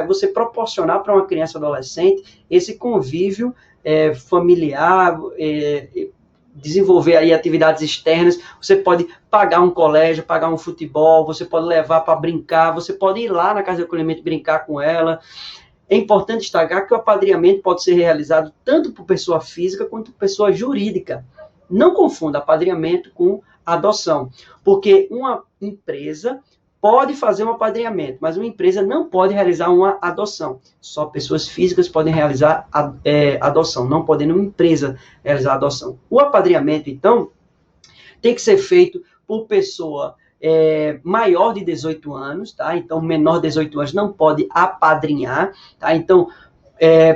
você proporcionar para uma criança ou adolescente esse convívio familiar, desenvolver aí atividades externas. Você pode pagar um colégio, pagar um futebol, você pode levar para brincar, você pode ir lá na casa de acolhimento brincar com ela. É importante destacar que o apadrinhamento pode ser realizado tanto por pessoa física quanto por pessoa jurídica. Não confunda apadrinhamento com adoção, porque uma empresa pode fazer um apadrinhamento, mas uma empresa não pode realizar uma adoção. Só pessoas físicas podem realizar adoção, não podendo uma empresa realizar adoção. O apadrinhamento, então, tem que ser feito por pessoa maior de 18 anos, tá? Então, menor de 18 anos não pode apadrinhar, tá? Então,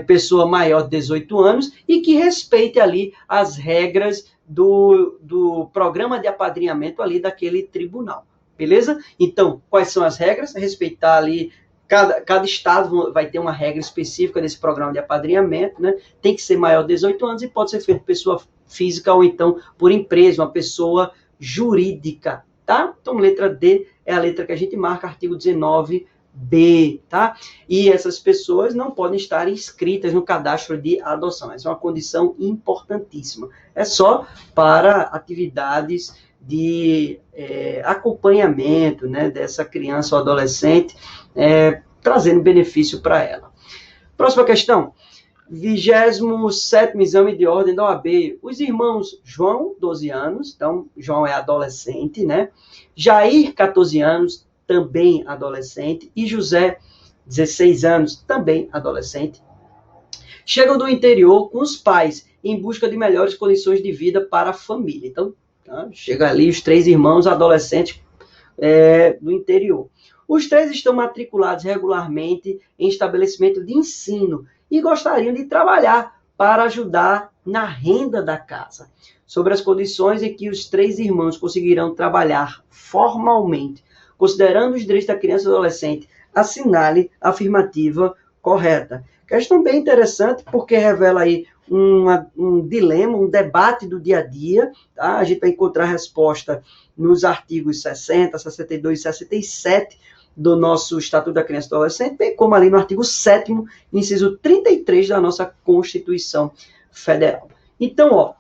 pessoa maior de 18 anos e que respeite ali as regras do programa de apadrinhamento ali daquele tribunal, beleza? Então, quais são as regras? Respeitar ali, cada estado vai ter uma regra específica desse programa de apadrinhamento, né? Tem que ser maior de 18 anos e pode ser feito por pessoa física ou então por empresa, uma pessoa jurídica, tá? Então, letra D é a letra que a gente marca, artigo 19b, tá? E essas pessoas não podem estar inscritas no cadastro de adoção. Essa é uma condição importantíssima. É só para atividades de acompanhamento, né, dessa criança ou adolescente, trazendo benefício para ela. Próxima questão. 27º exame de ordem da OAB. Os irmãos João, 12 anos, então João é adolescente, né? Jair, 14 anos, também adolescente, e José, 16 anos, também adolescente, chegam do interior com os pais em busca de melhores condições de vida para a família. Então, tá, chega ali os 3 irmãos adolescentes do interior. Os 3 estão matriculados regularmente em estabelecimento de ensino e gostariam de trabalhar para ajudar na renda da casa. Sobre as condições em que os 3 irmãos conseguirão trabalhar formalmente, considerando os direitos da criança e do adolescente, assinale a afirmativa correta. Questão bem interessante, porque revela aí um dilema, um debate do dia a dia, tá? A gente vai encontrar a resposta nos artigos 60, 62 e 67 do nosso Estatuto da Criança e do Adolescente, bem como ali no artigo 7º, inciso 33 da nossa Constituição Federal. Então, ó,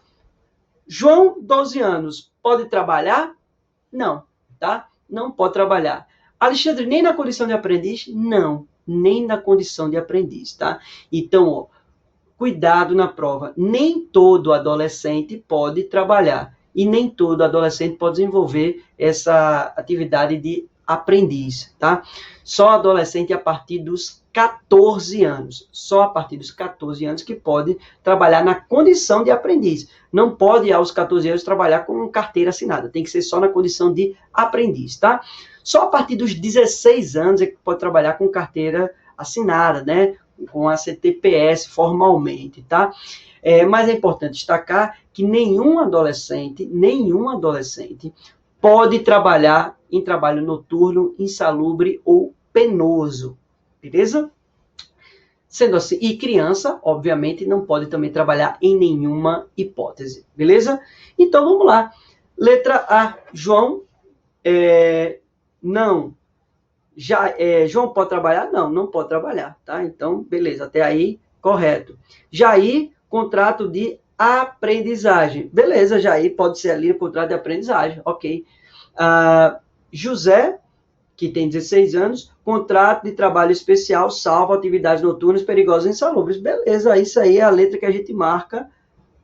João, 12 anos, pode trabalhar? Não, tá? Não pode trabalhar. Alexandre, nem na condição de aprendiz? Não, nem na condição de aprendiz, tá? Então, ó, cuidado na prova. Nem todo adolescente pode trabalhar e nem todo adolescente pode desenvolver essa atividade de aprendiz, tá? Só adolescente a partir dos 14 anos. Só a partir dos 14 anos que pode trabalhar na condição de aprendiz. Não pode, aos 14 anos, trabalhar com carteira assinada. Tem que ser só na condição de aprendiz, tá? Só a partir dos 16 anos é que pode trabalhar com carteira assinada, né? Com a CTPS formalmente, tá? Mas é importante destacar que nenhum adolescente pode trabalhar em trabalho noturno, insalubre ou penoso, beleza? Sendo assim, e criança, obviamente, não pode também trabalhar em nenhuma hipótese, beleza? Então, vamos lá. Letra A, João, não. João pode trabalhar? Não, não pode trabalhar, tá? Então, beleza, até aí, correto. Jair, contrato de aprendizagem. Beleza, Jair pode ser ali o contrato de aprendizagem, ok. José, que tem 16 anos, contrato de trabalho especial, salvo atividades noturnas perigosas e insalubres. Beleza, isso aí é a letra que a gente marca,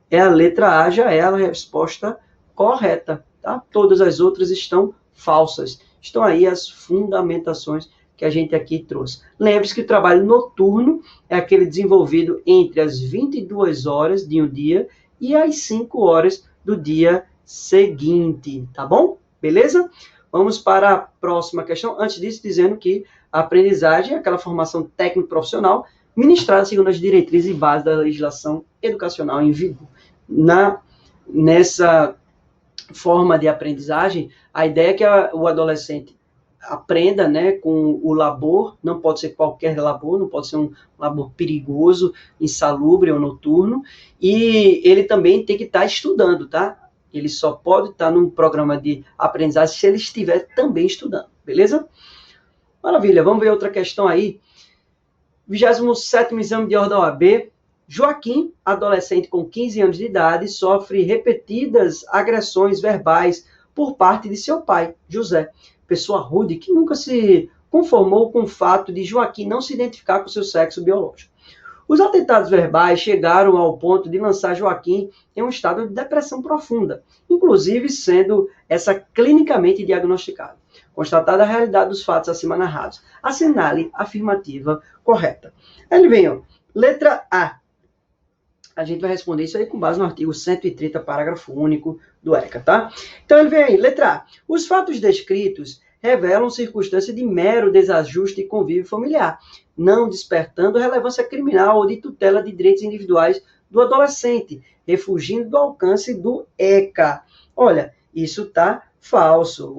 é a letra A, já é a resposta correta, tá? Todas as outras estão falsas. Estão aí as fundamentações que a gente aqui trouxe. Lembre-se que o trabalho noturno é aquele desenvolvido entre as 22 horas de um dia e as 5 horas do dia seguinte, tá bom? Beleza? Vamos para a próxima questão. Antes disso, dizendo que a aprendizagem é aquela formação técnico-profissional ministrada segundo as diretrizes e bases da legislação educacional em vigor. Nessa forma de aprendizagem, a ideia é que o adolescente aprenda, né, com o labor, não pode ser qualquer labor, não pode ser um labor perigoso, insalubre ou noturno, e ele também tem que estar estudando, tá? Ele só pode estar num programa de aprendizagem se ele estiver também estudando, beleza? Maravilha, vamos ver outra questão aí. 27º exame de ordem da OAB. Joaquim, adolescente com 15 anos de idade, sofre repetidas agressões verbais por parte de seu pai, José, pessoa rude que nunca se conformou com o fato de Joaquim não se identificar com seu sexo biológico. Os atentados verbais chegaram ao ponto de lançar Joaquim em um estado de depressão profunda, inclusive sendo essa clinicamente diagnosticada. Constatada a realidade dos fatos acima narrados, assinale a afirmativa correta. Aí ele vem, ó, letra A. A gente vai responder isso aí com base no artigo 130, parágrafo único do ECA, tá? Então ele vem aí, letra A. Os fatos descritos revelam circunstância de mero desajuste e convívio familiar, não despertando relevância criminal ou de tutela de direitos individuais do adolescente, refugindo do alcance do ECA. Olha, isso tá falso.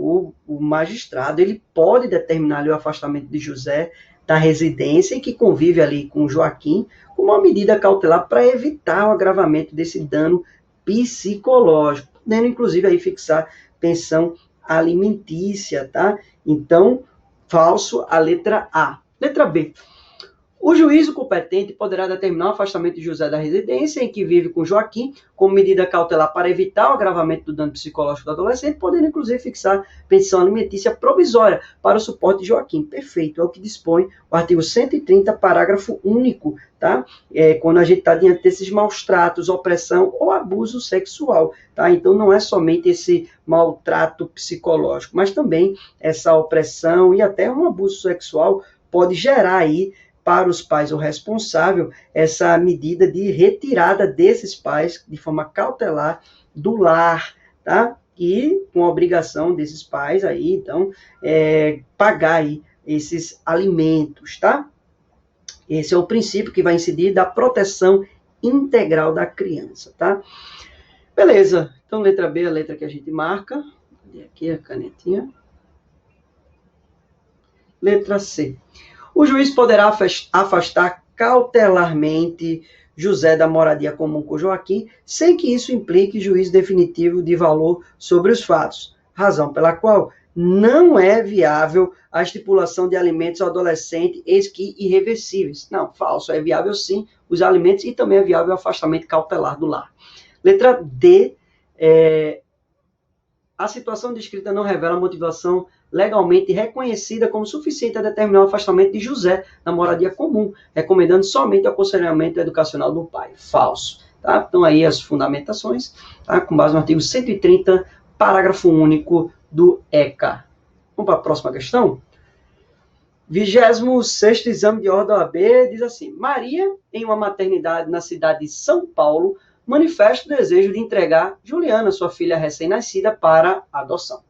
O magistrado, ele pode determinar ali o afastamento de José da residência e que convive ali com Joaquim, como uma medida cautelar para evitar o agravamento desse dano psicológico, podendo inclusive aí fixar pensão alimentícia, tá? Então, falso a letra A. Letra B. O juízo competente poderá determinar o afastamento de José da residência em que vive com Joaquim, como medida cautelar para evitar o agravamento do dano psicológico do adolescente, podendo inclusive fixar pensão alimentícia provisória para o suporte de Joaquim. Perfeito, é o que dispõe o artigo 130, parágrafo único, tá? Quando a gente está diante desses maus tratos, opressão ou abuso sexual, tá? Então não é somente esse maltrato psicológico, mas também essa opressão e até um abuso sexual pode gerar aí para os pais, o responsável, essa medida de retirada desses pais de forma cautelar do lar, tá? E com a obrigação desses pais aí, então, pagar aí esses alimentos, tá? Esse é o princípio que vai incidir da proteção integral da criança, tá? Beleza, então letra B é a letra que a gente marca. Aqui a canetinha. Letra C. O juiz poderá afastar cautelarmente José da moradia comum com Joaquim, sem que isso implique juízo definitivo de valor sobre os fatos, razão pela qual não é viável a estipulação de alimentos ao adolescente, eis que irreversíveis. Não, falso, é viável sim os alimentos e também é viável o afastamento cautelar do lar. Letra D, a situação descrita não revela motivação legalmente reconhecida como suficiente a determinar o afastamento de José da moradia comum, recomendando somente o aconselhamento educacional do pai. Falso. Tá? Então aí as fundamentações, tá? Com base no artigo 130, parágrafo único do ECA. Vamos para a próxima questão? 26º exame de ordem da OAB diz assim: Maria, em uma maternidade na cidade de São Paulo, manifesta o desejo de entregar Juliana, sua filha recém-nascida, para adoção.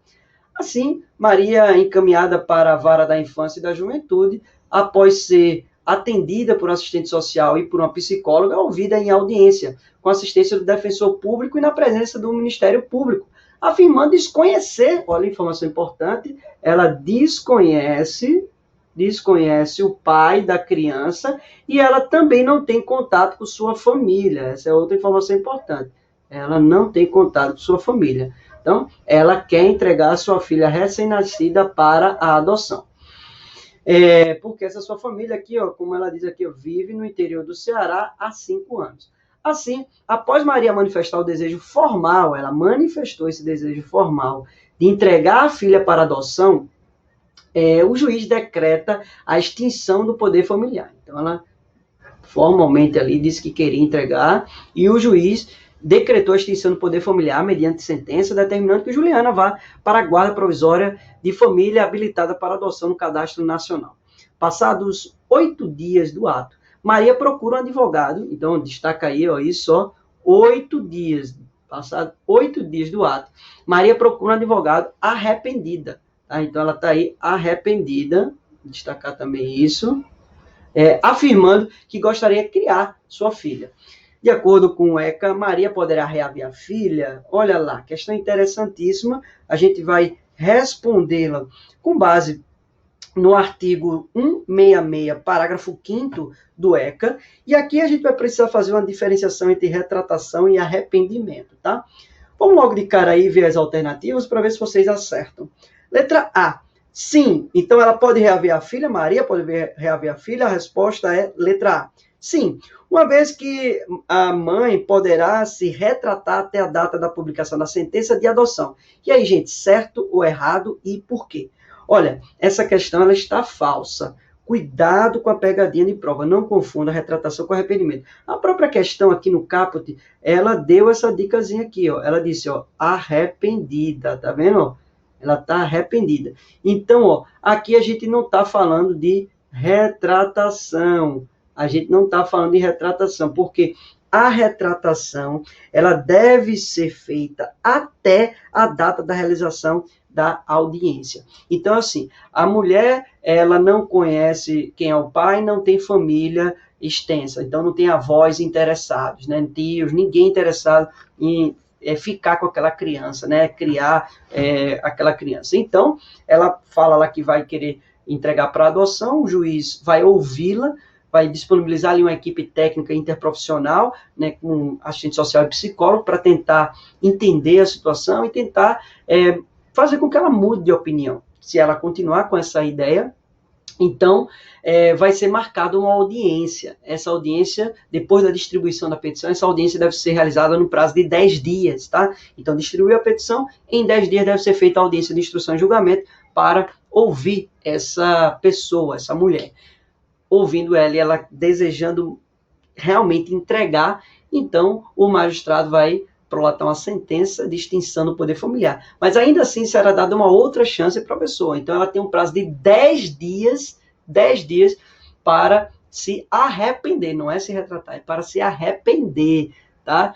Assim, Maria, encaminhada para a vara da infância e da juventude, após ser atendida por um assistente social e por uma psicóloga, ouvida em audiência, com assistência do defensor público e na presença do Ministério Público, afirmando desconhecer, olha a informação importante, ela desconhece o pai da criança e ela também não tem contato com sua família. Essa é outra informação importante. Ela não tem contato com sua família. Então, ela quer entregar a sua filha recém-nascida para a adoção. Porque essa sua família aqui, ó, como ela diz aqui, ó, vive no interior do Ceará há 5 anos. Assim, após Maria manifestar o desejo formal, ela manifestou esse desejo formal de entregar a filha para adoção, o juiz decreta a extinção do poder familiar. Então, ela formalmente ali disse que queria entregar, e o juiz decretou a extinção do poder familiar mediante sentença, determinando que Juliana vá para a guarda provisória de família habilitada para adoção no Cadastro Nacional. Passados 8 dias do ato, Maria procura um advogado, então destaca aí, ó, isso, ó, 8 dias, passados 8 dias do ato, Maria procura um advogado arrependida, tá? Então ela está aí arrependida, destacar também isso, afirmando que gostaria de criar sua filha. De acordo com o ECA, Maria poderá reaver a filha? Olha lá, questão interessantíssima, a gente vai respondê-la com base no artigo 166, parágrafo 5º do ECA, e aqui a gente vai precisar fazer uma diferenciação entre retratação e arrependimento, tá? Vamos logo de cara aí ver as alternativas para ver se vocês acertam. Letra A, sim, então ela pode reaver a filha, Maria pode reaver a filha, a resposta é letra A. Sim, uma vez que a mãe poderá se retratar até a data da publicação da sentença de adoção. E aí, gente, certo ou errado e por quê? Olha, essa questão ela está falsa. Cuidado com a pegadinha de prova, não confunda a retratação com arrependimento. A própria questão aqui no caput, ela deu essa dicasinha aqui, ó. Ela disse, ó, arrependida, tá vendo? Ela está arrependida. Então, ó, aqui a gente não está falando de retratação. A gente não está falando de retratação, porque a retratação ela deve ser feita até a data da realização da audiência. Então, assim, a mulher, ela não conhece quem é o pai, não tem família extensa, então não tem avós interessados, né, tios, ninguém interessado em ficar com aquela criança, né, criar aquela criança. Então, ela fala lá que vai querer entregar para adoção, o juiz vai ouvi-la, vai disponibilizar ali uma equipe técnica interprofissional, né, com assistente social e psicólogo, para tentar entender a situação e tentar fazer com que ela mude de opinião. Se ela continuar com essa ideia, então vai ser marcada uma audiência. Essa audiência, depois da distribuição da petição, essa audiência deve ser realizada no prazo de 10 dias, tá? Então, distribuiu a petição, em 10 dias deve ser feita a audiência de instrução e julgamento para ouvir essa pessoa, essa mulher. Ouvindo ela e ela desejando realmente entregar, então o magistrado vai prolatar uma sentença de extinção do poder familiar. Mas ainda assim será dada uma outra chance para a pessoa. Então ela tem um prazo de 10 dias para se arrepender, não é se retratar, é para se arrepender, tá?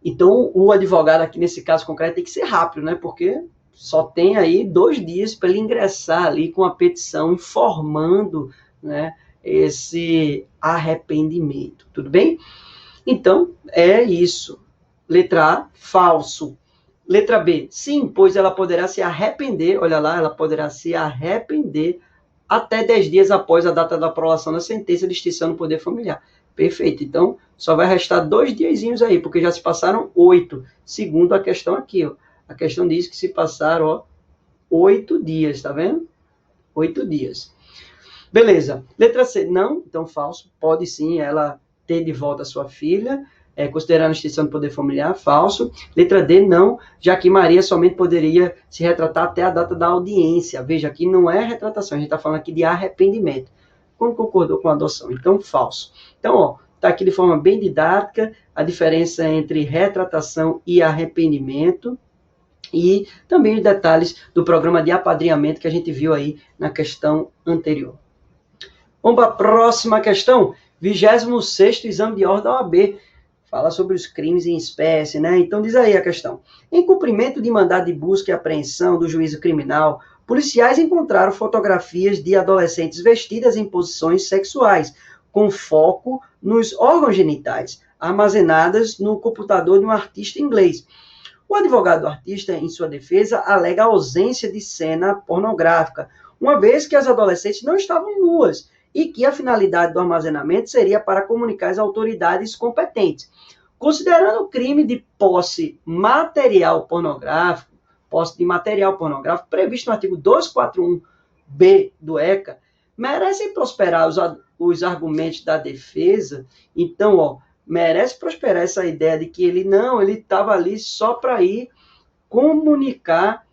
Então o advogado aqui nesse caso concreto tem que ser rápido, né? Porque só tem aí 2 dias para ele ingressar ali com a petição informando, né, esse arrependimento, tudo bem? Então, é isso. Letra A, falso. Letra B, sim, pois ela poderá se arrepender, olha lá, ela poderá se arrepender até 10 dias após a data da aprovação da sentença de extinção do poder familiar. Perfeito, então, só vai restar 2 diazinhos aí, porque já se passaram 8, segundo a questão aqui, ó. A questão diz que se passaram, ó, 8 dias, tá vendo? 8 dias. Beleza. Letra C, não, então falso. Pode sim ela ter de volta a sua filha, considerando a extinção do poder familiar, falso. Letra D, não, já que Maria somente poderia se retratar até a data da audiência. Veja, aqui não é retratação, a gente está falando aqui de arrependimento. Quando concordou com a adoção, então falso. Então, ó, está aqui de forma bem didática a diferença entre retratação e arrependimento. E também os detalhes do programa de apadrinhamento que a gente viu aí na questão anterior. Vamos para a próxima questão, 26º exame de ordem da OAB. Fala sobre os crimes em espécie, né? Então diz aí a questão. Em cumprimento de mandado de busca e apreensão do juízo criminal, policiais encontraram fotografias de adolescentes vestidas em posições sexuais, com foco nos órgãos genitais, armazenadas no computador de um artista inglês. O advogado do artista, em sua defesa, alega a ausência de cena pornográfica, uma vez que as adolescentes não estavam nuas, e que a finalidade do armazenamento seria para comunicar às autoridades competentes. Considerando o crime de posse material pornográfico, posse de material pornográfico, previsto no artigo 241b do ECA, merecem prosperar os argumentos da defesa. Então, ó, merece prosperar essa ideia de que ele estava ali só para ir comunicar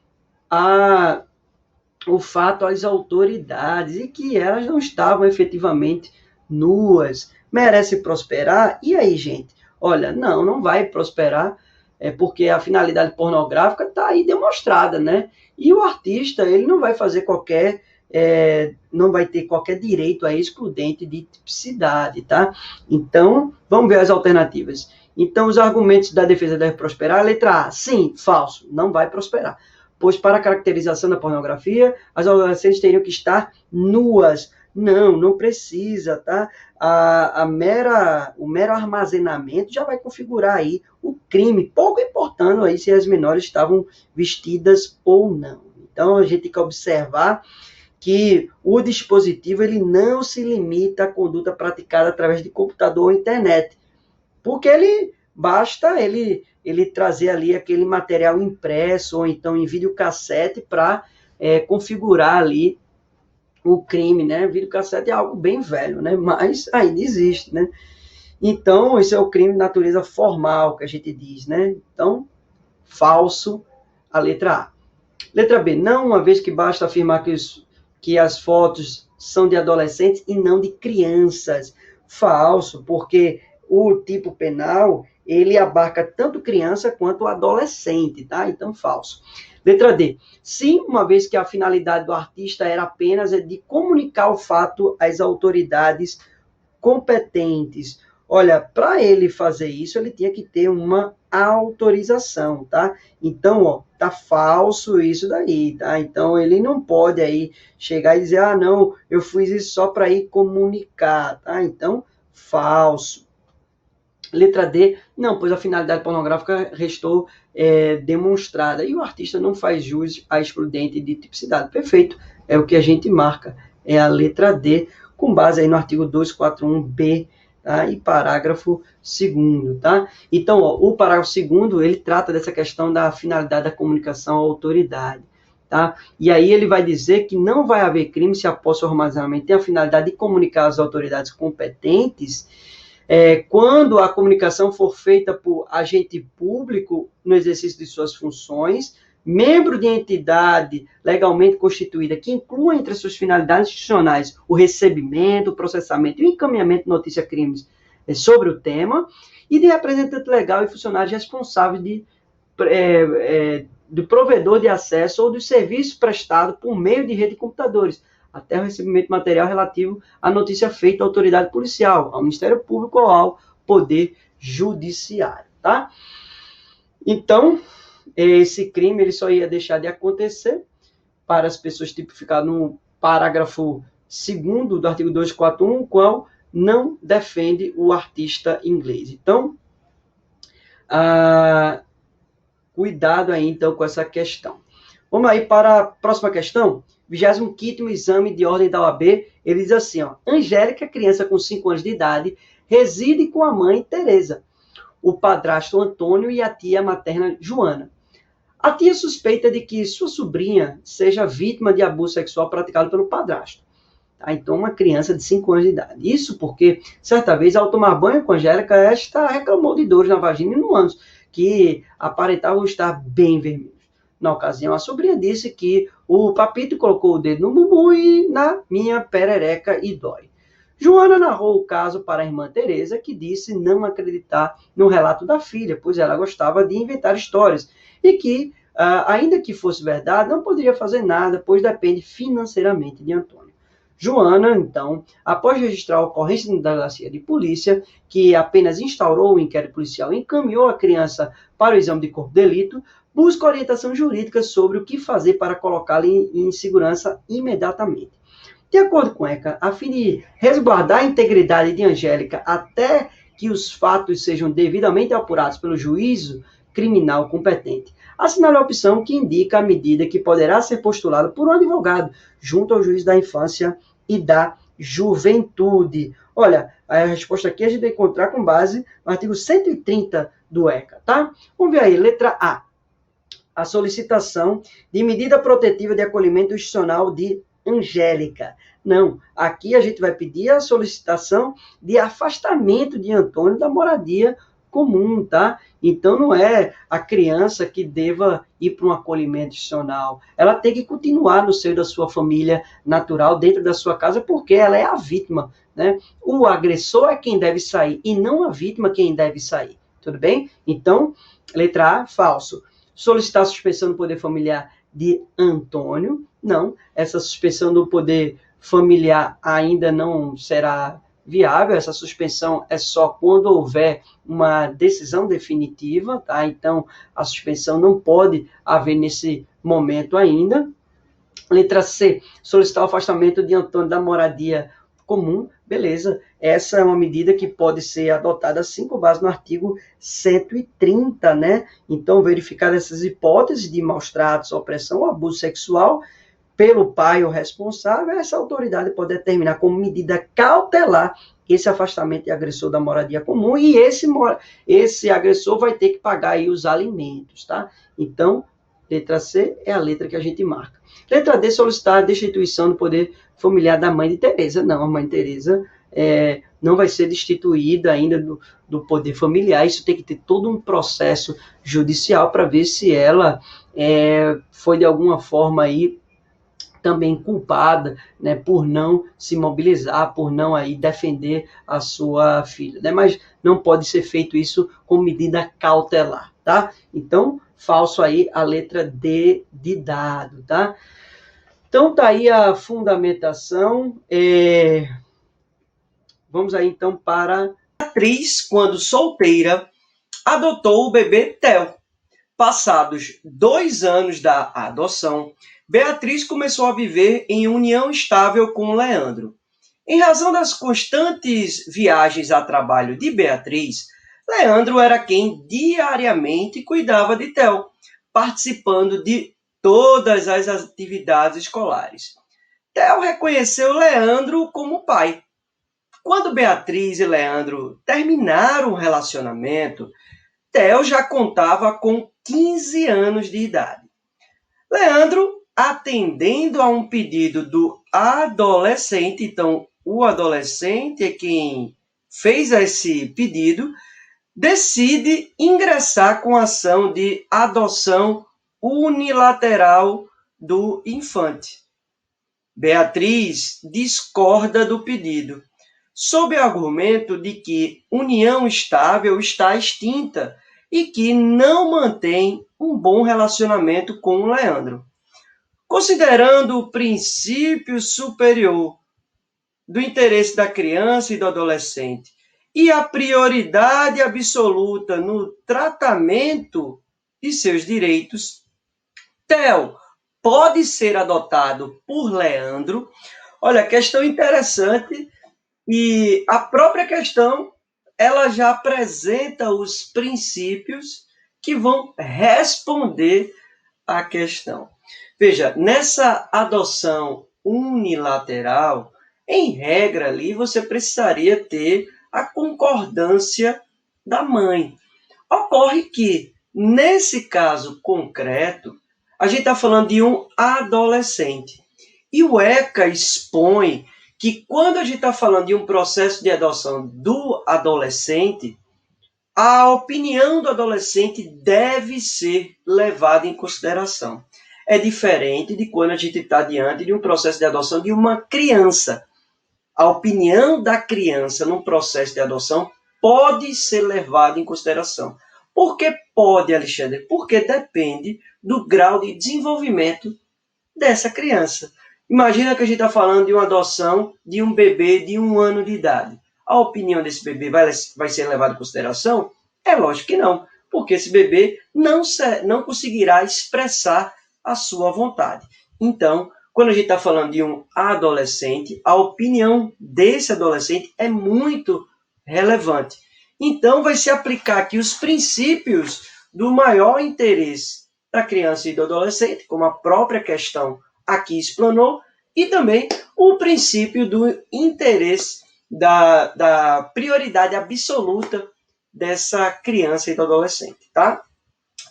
o fato às autoridades e que elas não estavam efetivamente nuas. Merece prosperar? E aí, gente? Olha, não vai prosperar, porque a finalidade pornográfica está aí demonstrada, né? E o artista, ele não vai fazer não vai ter qualquer direito a excludente de tipicidade, tá? Então, vamos ver as alternativas. Então, os argumentos da defesa devem prosperar. Letra A, sim, falso, não vai prosperar. Pois para a caracterização da pornografia, as adolescentes teriam que estar nuas. Não precisa, tá? O mero armazenamento já vai configurar aí o crime, pouco importando aí se as menores estavam vestidas ou não. Então, a gente tem que observar que o dispositivo ele não se limita à conduta praticada através de computador ou internet, porque basta ele trazer ali aquele material impresso ou então em videocassete para configurar ali o crime, né? Videocassete é algo bem velho, né? Mas ainda existe, né? Então, esse é o crime de natureza formal, que a gente diz, né? Então, falso, a letra A. Letra B, não, uma vez que basta afirmar que as fotos são de adolescentes e não de crianças. Falso, porque o tipo penal, ele abarca tanto criança quanto adolescente, tá? Então, falso. Letra D. Sim, uma vez que a finalidade do artista era apenas de comunicar o fato às autoridades competentes. Olha, para ele fazer isso, ele tinha que ter uma autorização, tá? Então, ó, tá falso isso daí, tá? Então, ele não pode aí chegar e dizer, não, eu fiz isso só para ir comunicar, tá? Então, falso. Letra D, não, pois a finalidade pornográfica restou demonstrada. E o artista não faz jus à excludente de tipicidade. Perfeito, é o que a gente marca. É a letra D, com base aí no artigo 241b, tá? E parágrafo 2º, tá? Então, ó, o parágrafo 2º, ele trata dessa questão da finalidade da comunicação à autoridade, tá? E aí ele vai dizer que não vai haver crime se após o armazenamento tem a finalidade de comunicar às autoridades competentes quando a comunicação for feita por agente público no exercício de suas funções, membro de entidade legalmente constituída que inclua entre suas finalidades institucionais o recebimento, o processamento e o encaminhamento de notícia-crimes sobre o tema, e de representante legal e funcionários responsáveis do provedor de acesso ou dos serviços prestados por meio de rede de computadores, até o recebimento de material relativo à notícia feita à autoridade policial, ao Ministério Público ou ao Poder Judiciário, tá? Então, esse crime ele só ia deixar de acontecer para as pessoas tipificadas no parágrafo 2º do artigo 241, o qual não defende o artista inglês. Então, cuidado aí, então, com essa questão. Vamos aí para a próxima questão. 25º exame de ordem da OAB, ele diz assim, ó, Angélica, criança com 5 anos de idade, reside com a mãe Tereza, o padrasto Antônio e a tia materna Joana. A tia suspeita de que sua sobrinha seja vítima de abuso sexual praticado pelo padrasto. Tá? Então, uma criança de 5 anos de idade. Isso porque, certa vez, ao tomar banho com Angélica, esta reclamou de dores na vagina e no ânus, que aparentavam estar bem vermelhos. Na ocasião, a sobrinha disse que o papito colocou o dedo no bumbum e na minha perereca e dói. Joana narrou o caso para a irmã Tereza, que disse não acreditar no relato da filha, pois ela gostava de inventar histórias e que, ainda que fosse verdade, não poderia fazer nada, pois depende financeiramente de Antônio. Joana, então, após registrar a ocorrência na delegacia de polícia, que apenas instaurou o inquérito policial e encaminhou a criança para o exame de corpo de delito, busca orientação jurídica sobre o que fazer para colocá-la em segurança imediatamente. De acordo com ECA, a fim de resguardar a integridade de Angélica até que os fatos sejam devidamente apurados pelo juízo criminal competente, assinale a opção que indica a medida que poderá ser postulada por um advogado junto ao juiz da infância e da juventude. Olha, a resposta aqui a gente vai encontrar com base no artigo 130 do ECA, tá? Vamos ver aí, letra A. A solicitação de medida protetiva de acolhimento institucional de Angélica. Não, aqui a gente vai pedir a solicitação de afastamento de Antônio da moradia comum, tá? Então, não é a criança que deva ir para um acolhimento institucional. Ela tem que continuar no seio da sua família natural, dentro da sua casa, porque ela é a vítima né? O agressor é quem deve sair e não a vítima quem deve sair. Tudo bem? Então, letra A, falso. Solicitar a suspensão do poder familiar de Antônio. Não, essa suspensão do poder familiar ainda não será viável. Essa suspensão é só quando houver uma decisão definitiva, tá? Então, a suspensão não pode haver nesse momento ainda. Letra C, solicitar o afastamento de Antônio da moradia comum. Beleza, essa é uma medida que pode ser adotada sim com base no artigo 130, né? Então, verificar essas hipóteses de maus tratos, opressão ou abuso sexual pelo pai ou responsável, essa autoridade pode determinar como medida cautelar esse afastamento de agressor da moradia comum e esse agressor vai ter que pagar aí os alimentos, tá? Então, letra C é a letra que a gente marca. Letra D, solicitar a destituição do poder familiar da mãe de Tereza. Não, a mãe de Tereza não vai ser destituída ainda do poder familiar. Isso tem que ter todo um processo judicial para ver se ela foi de alguma forma aí também culpada, né, por não se mobilizar, por não aí defender a sua filha, né? Mas não pode ser feito isso com medida cautelar, tá? Então, falso aí a letra D de dado, tá? Então, tá aí a fundamentação. Vamos aí, então, para a atriz, quando solteira, adotou o bebê Theo. Passados 2 anos da adoção, Beatriz começou a viver em união estável com Leandro. Em razão das constantes viagens a trabalho de Beatriz, Leandro era quem diariamente cuidava de Theo, participando de todas as atividades escolares. Theo reconheceu Leandro como pai. Quando Beatriz e Leandro terminaram o relacionamento, Theo já contava com 15 anos de idade. Leandro, atendendo a um pedido do adolescente, então o adolescente é quem fez esse pedido, decide ingressar com a ação de adoção unilateral do infante. Beatriz discorda do pedido, sob o argumento de que união estável está extinta e que não mantém um bom relacionamento com o Leandro. Considerando o princípio superior do interesse da criança e do adolescente e a prioridade absoluta no tratamento de seus direitos, Theo pode ser adotado por Leandro. Olha, questão interessante, e a própria questão ela já apresenta os princípios que vão responder à questão. Veja, nessa adoção unilateral, em regra ali, você precisaria ter a concordância da mãe. Ocorre que, nesse caso concreto, a gente está falando de um adolescente. E o ECA expõe que quando a gente está falando de um processo de adoção do adolescente, a opinião do adolescente deve ser levada em consideração. É diferente de quando a gente está diante de um processo de adoção de uma criança. A opinião da criança num processo de adoção pode ser levada em consideração. Por que pode, Alexandre? Porque depende do grau de desenvolvimento dessa criança. Imagina que a gente está falando de uma adoção de um bebê de 1 ano de idade. A opinião desse bebê vai ser levada em consideração? É lógico que não, porque esse bebê não conseguirá expressar a sua vontade. Então, quando a gente está falando de um adolescente, a opinião desse adolescente é muito relevante. Então, vai se aplicar aqui os princípios do maior interesse da criança e do adolescente, como a própria questão aqui explanou, e também o princípio do interesse da prioridade absoluta dessa criança e do adolescente, tá?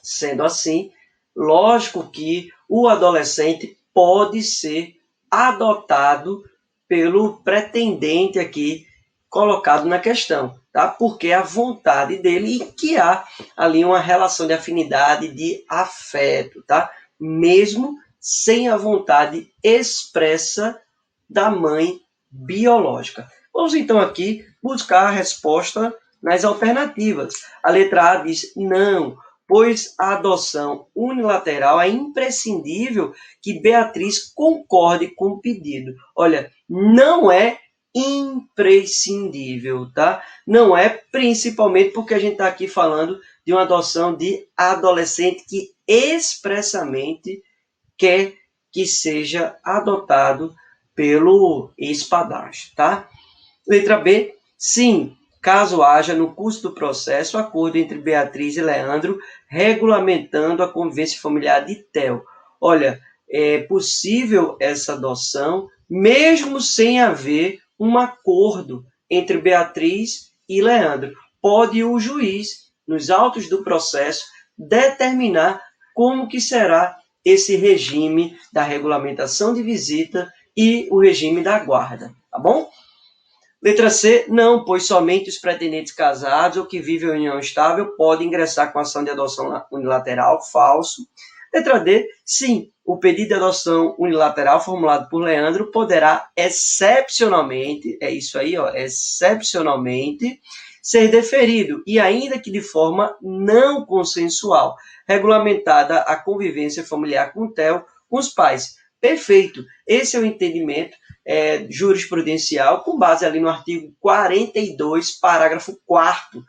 Sendo assim, lógico que o adolescente pode ser adotado pelo pretendente aqui colocado na questão, tá? Porque é a vontade dele e que há ali uma relação de afinidade, de afeto, tá? Mesmo sem a vontade expressa da mãe biológica. Vamos então aqui buscar a resposta nas alternativas. A letra A diz não, pois a adoção unilateral é imprescindível que Beatriz concorde com o pedido. Olha, não é imprescindível, tá? Não é principalmente porque a gente está aqui falando de uma adoção de adolescente que expressamente quer que seja adotado pelo ex-padrasto, tá? Letra B, sim, caso haja no curso do processo acordo entre Beatriz e Leandro regulamentando a convivência familiar de Theo. Olha, é possível essa adoção mesmo sem haver um acordo entre Beatriz e Leandro. Pode o juiz, nos autos do processo, determinar como que será esse regime da regulamentação de visita e o regime da guarda, tá bom? Letra C, não, pois somente os pretendentes casados ou que vivem em união estável podem ingressar com ação de adoção unilateral, falso. Letra D, sim, o pedido de adoção unilateral formulado por Leandro poderá excepcionalmente, é isso aí, ó, excepcionalmente, ser deferido, e ainda que de forma não consensual, regulamentada a convivência familiar com o Theo, com os pais. Perfeito, esse é o entendimento jurisprudencial, com base ali no artigo 42, parágrafo 4º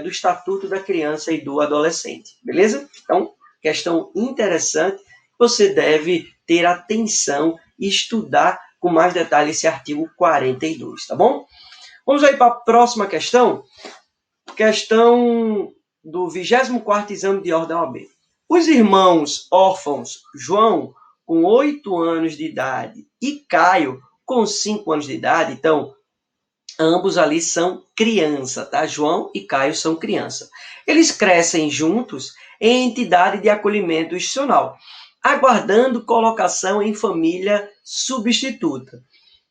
do Estatuto da Criança e do Adolescente, beleza? Então, questão interessante, você deve ter atenção e estudar com mais detalhe esse artigo 42, tá bom? Vamos aí para a próxima questão, questão do 24º exame de ordem OAB. Os irmãos órfãos João, com 8 anos de idade, e Caio, com 5 anos de idade, então, ambos ali são criança, tá? João e Caio são criança. Eles crescem juntos em entidade de acolhimento institucional, aguardando colocação em família substituta.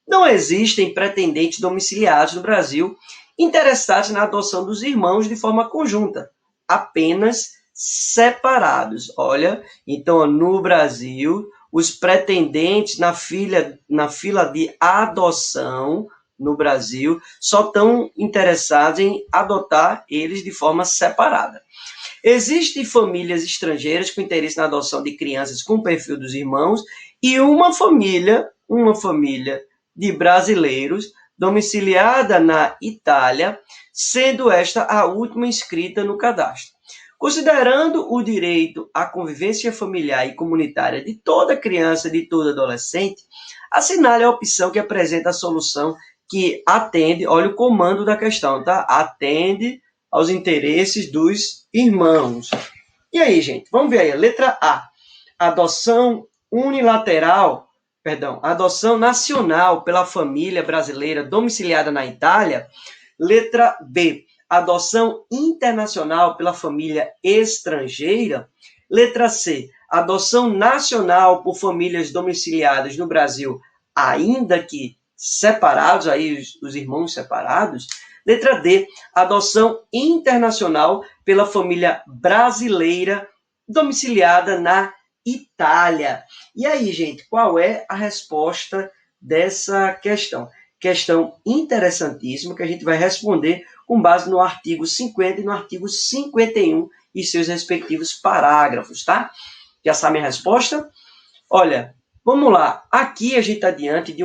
Não existem pretendentes domiciliados no Brasil interessados na adoção dos irmãos de forma conjunta, apenas separados. Olha, então no Brasil, os pretendentes na fila de adoção no Brasil só estão interessados em adotar eles de forma separada. Existem famílias estrangeiras com interesse na adoção de crianças com o perfil dos irmãos e uma família de brasileiros domiciliada na Itália, sendo esta a última inscrita no cadastro. Considerando o direito à convivência familiar e comunitária de toda criança e de todo adolescente, assinale a opção que apresenta a solução que atende, olha o comando da questão, tá? Atende aos interesses dos irmãos. E aí, gente, vamos ver aí, letra A. Adoção nacional pela família brasileira domiciliada na Itália. Letra B. Adoção internacional pela família estrangeira. Letra C. Adoção nacional por famílias domiciliadas no Brasil, ainda que separados, aí os irmãos separados. Letra D. Adoção internacional pela família brasileira domiciliada na Itália. E aí, gente, qual é a resposta dessa questão? Questão interessantíssima que a gente vai responder com base no artigo 50 e no artigo 51 e seus respectivos parágrafos, tá? Já sabe a resposta? Olha, vamos lá. Aqui a gente está diante de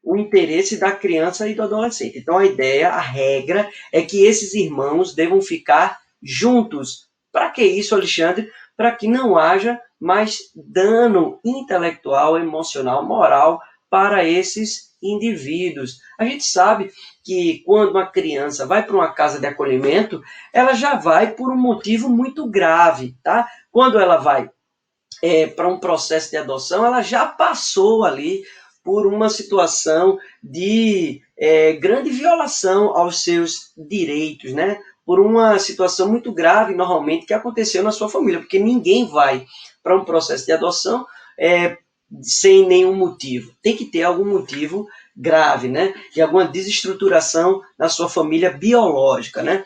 o interesse da criança e do adolescente. Então, a regra é que esses irmãos devam ficar juntos. Para que isso, Alexandre? Para que não haja mais dano intelectual, emocional, moral para esses indivíduos. A gente sabe que quando uma criança vai para uma casa de acolhimento, ela já vai por um motivo muito grave, tá? Quando ela vai para um processo de adoção, ela já passou ali por uma situação de grande violação aos seus direitos, né? Por uma situação muito grave, normalmente, que aconteceu na sua família, porque ninguém vai para um processo de adoção sem nenhum motivo. Tem que ter algum motivo grave, né? De alguma desestruturação na sua família biológica, né?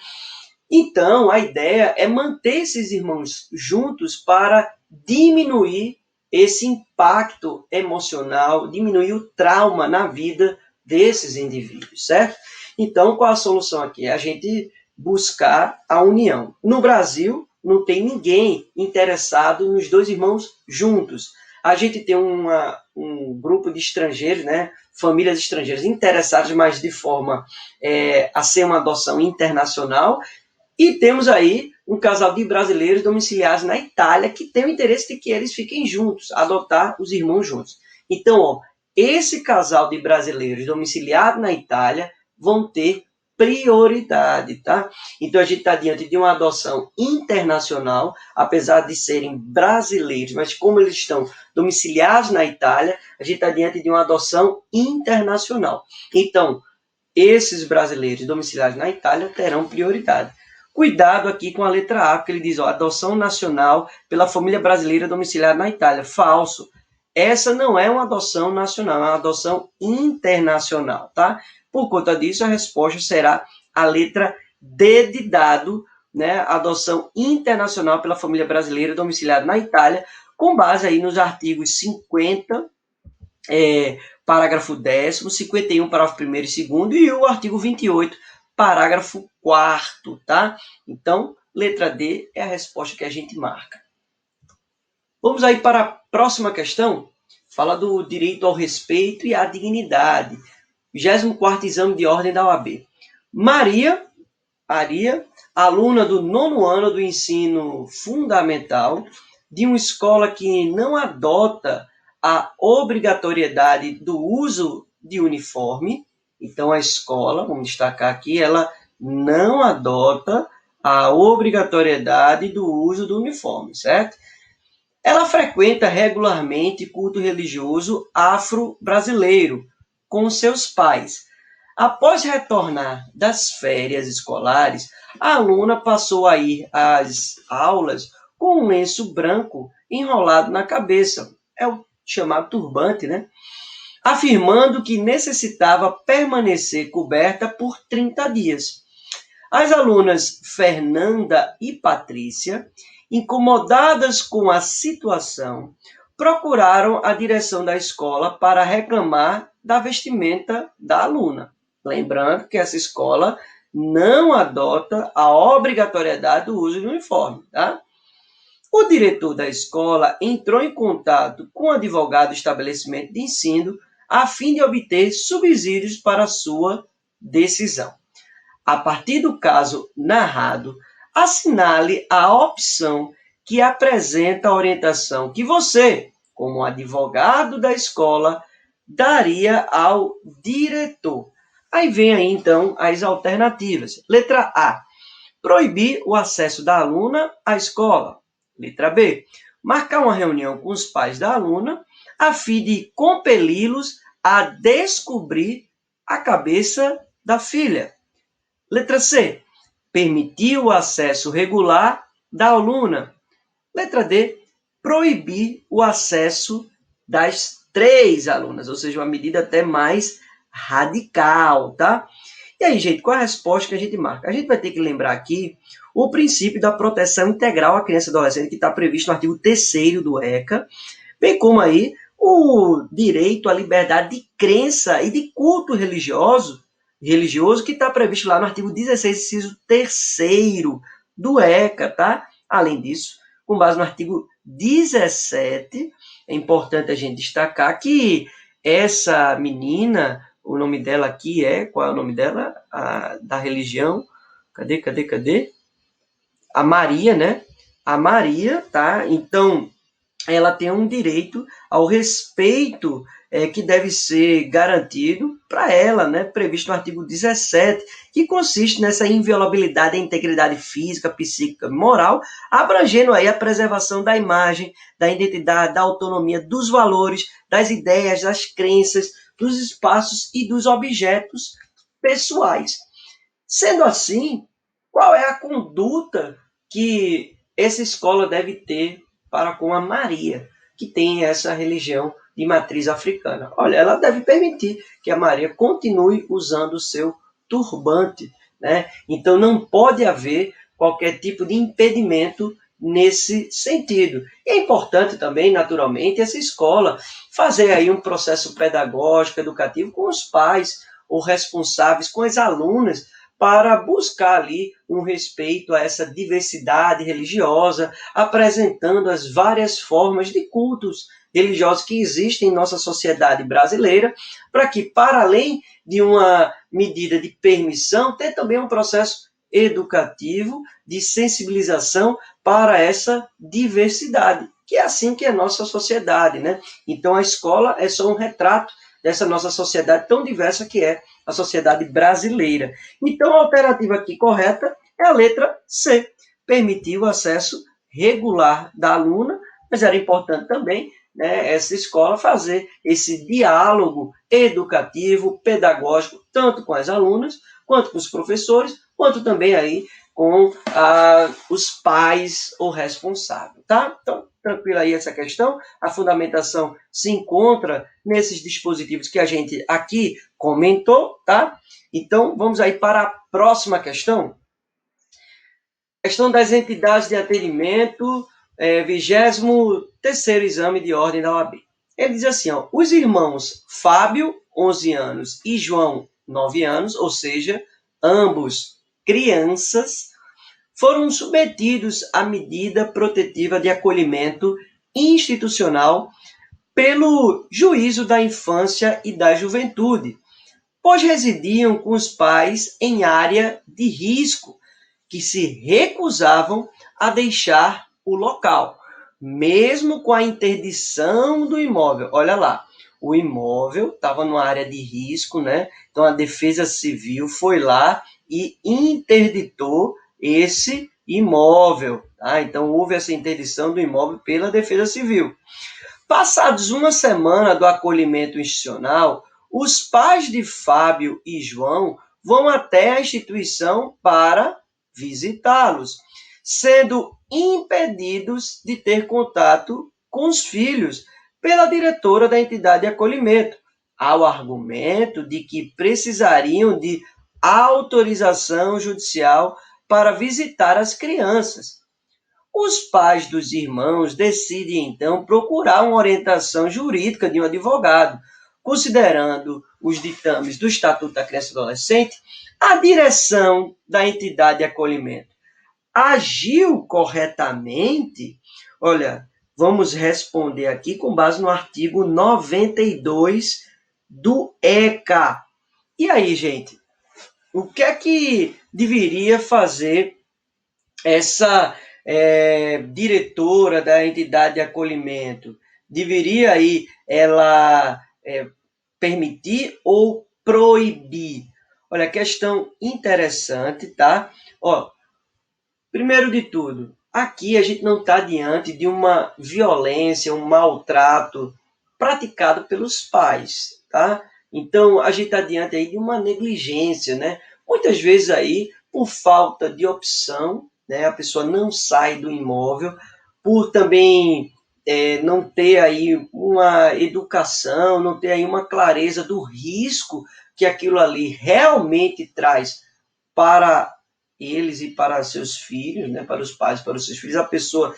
Então, a ideia é manter esses irmãos juntos para diminuir esse impacto emocional, diminuir o trauma na vida desses indivíduos, certo? Então, qual a solução aqui? É a gente buscar a união. No Brasil, não tem ninguém interessado nos dois irmãos juntos. A gente tem um grupo de estrangeiros, né, famílias estrangeiras interessadas, mas de forma a ser uma adoção internacional. E temos aí um casal de brasileiros domiciliados na Itália que tem o interesse de que eles fiquem juntos, adotar os irmãos juntos. Então, ó, esse casal de brasileiros domiciliados na Itália vão ter prioridade, tá? Então, a gente está diante de uma adoção internacional, apesar de serem brasileiros, mas como eles estão domiciliados na Itália, a gente está diante de uma adoção internacional. Então, esses brasileiros domiciliados na Itália terão prioridade. Cuidado aqui com a letra A, porque ele diz, ó, adoção nacional pela família brasileira domiciliada na Itália. Falso. Essa não é uma adoção nacional, é uma adoção internacional, tá? Por conta disso, a resposta será a letra D de dado, né? Adoção internacional pela família brasileira domiciliada na Itália, com base aí nos artigos 50, parágrafo 10º, 51, parágrafo 1º e 2º, e o artigo 28, parágrafo 4º, tá? Então, letra D é a resposta que a gente marca. Vamos aí para a próxima questão. Fala do direito ao respeito e à dignidade. 24º exame de ordem da OAB. Maria, aluna do 9º ano do ensino fundamental, de uma escola que não adota a obrigatoriedade do uso de uniforme. Então, a escola, vamos destacar aqui, ela não adota a obrigatoriedade do uso do uniforme, certo? Ela frequenta regularmente culto religioso afro-brasileiro com seus pais. Após retornar das férias escolares, a aluna passou a ir às aulas com um lenço branco enrolado na cabeça. É o chamado turbante, né? Afirmando que necessitava permanecer coberta por 30 dias. As alunas Fernanda e Patrícia, incomodadas com a situação, procuraram a direção da escola para reclamar da vestimenta da aluna. Lembrando que essa escola não adota a obrigatoriedade do uso de uniforme, tá? O diretor da escola entrou em contato com o advogado do estabelecimento de ensino a fim de obter subsídios para sua decisão. A partir do caso narrado, assinale a opção que apresenta a orientação que você, como advogado da escola, daria ao diretor. Aí vem aí, então, as alternativas. Letra A, proibir o acesso da aluna à escola. Letra B, marcar uma reunião com os pais da aluna a fim de compeli-los a descobrir a cabeça da filha. Letra C, permitir o acesso regular da aluna. Letra D, proibir o acesso das 3 alunas, ou seja, uma medida até mais radical, tá? E aí, gente, qual é a resposta que a gente marca? A gente vai ter que lembrar aqui o princípio da proteção integral à criança e adolescente, que está previsto no artigo 3º do ECA, bem como aí o direito à liberdade de crença e de culto religioso, que está previsto lá no artigo 16, inciso 3º do ECA, tá? Além disso, com base no artigo 17, é importante a gente destacar que essa menina, o nome dela aqui qual é o nome dela? Da religião, cadê? A Maria, né? A Maria, tá? Então, ela tem um direito ao respeito que deve ser garantido para ela, né, previsto no artigo 17, que consiste nessa inviolabilidade da integridade física, psíquica e moral, abrangendo aí a preservação da imagem, da identidade, da autonomia, dos valores, das ideias, das crenças, dos espaços e dos objetos pessoais. Sendo assim, qual é a conduta que essa escola deve ter para com a Maria, que tem essa religião de matriz africana? Olha, ela deve permitir que a Maria continue usando o seu turbante, né? Então não pode haver qualquer tipo de impedimento nesse sentido. E é importante também, naturalmente, essa escola fazer aí um processo pedagógico, educativo com os pais ou responsáveis, com as alunas, para buscar ali um respeito a essa diversidade religiosa, apresentando as várias formas de cultos religiosos que existem em nossa sociedade brasileira, para que, para além de uma medida de permissão, tenha também um processo educativo de sensibilização para essa diversidade, que é assim que é a nossa sociedade, né? Então, a escola é só um retrato dessa nossa sociedade tão diversa que é a sociedade brasileira. Então, a alternativa aqui correta é a letra C, permitir o acesso regular da aluna, mas era importante também, né, essa escola fazer esse diálogo educativo, pedagógico, tanto com as alunas, quanto com os professores, quanto também aí com os pais ou responsáveis, tá? Então, tranquila aí essa questão. A fundamentação se encontra nesses dispositivos que a gente aqui comentou, tá? Então, vamos aí para a próxima questão. Questão das entidades de atendimento, 23º exame de ordem da OAB. Ele diz assim, ó, os irmãos Fábio, 11 anos, e João, 9 anos, ou seja, ambos crianças, foram submetidos à medida protetiva de acolhimento institucional pelo Juízo da Infância e da Juventude, pois residiam com os pais em área de risco, que se recusavam a deixar o local, mesmo com a interdição do imóvel. Olha lá, o imóvel estava numa área de risco, né? Então a Defesa Civil foi lá e interditou esse imóvel, tá? Então houve essa interdição do imóvel pela Defesa Civil. Passados uma semana do acolhimento institucional, os pais de Fábio e João vão até a instituição para visitá-los, sendo impedidos de ter contato com os filhos pela diretora da entidade de acolhimento, ao argumento de que precisariam de autorização judicial para visitar as crianças. Os pais dos irmãos decidem, então, procurar uma orientação jurídica de um advogado, considerando os ditames do Estatuto da Criança e do Adolescente. A direção da entidade de acolhimento agiu corretamente? Olha, vamos responder aqui com base no artigo 92 do ECA. E aí, gente, o que é que deveria fazer essa diretora da entidade de acolhimento? Deveria aí ela permitir ou proibir? Olha, questão interessante, tá? Ó, primeiro de tudo, aqui a gente não está diante de uma violência, um maltrato praticado pelos pais, tá? Então, a gente está diante aí de uma negligência, né? Muitas vezes aí, por falta de opção, né, a pessoa não sai do imóvel, por também não ter aí uma educação, não ter aí uma clareza do risco que aquilo ali realmente traz para eles e para seus filhos, né, para os pais, para os seus filhos. A pessoa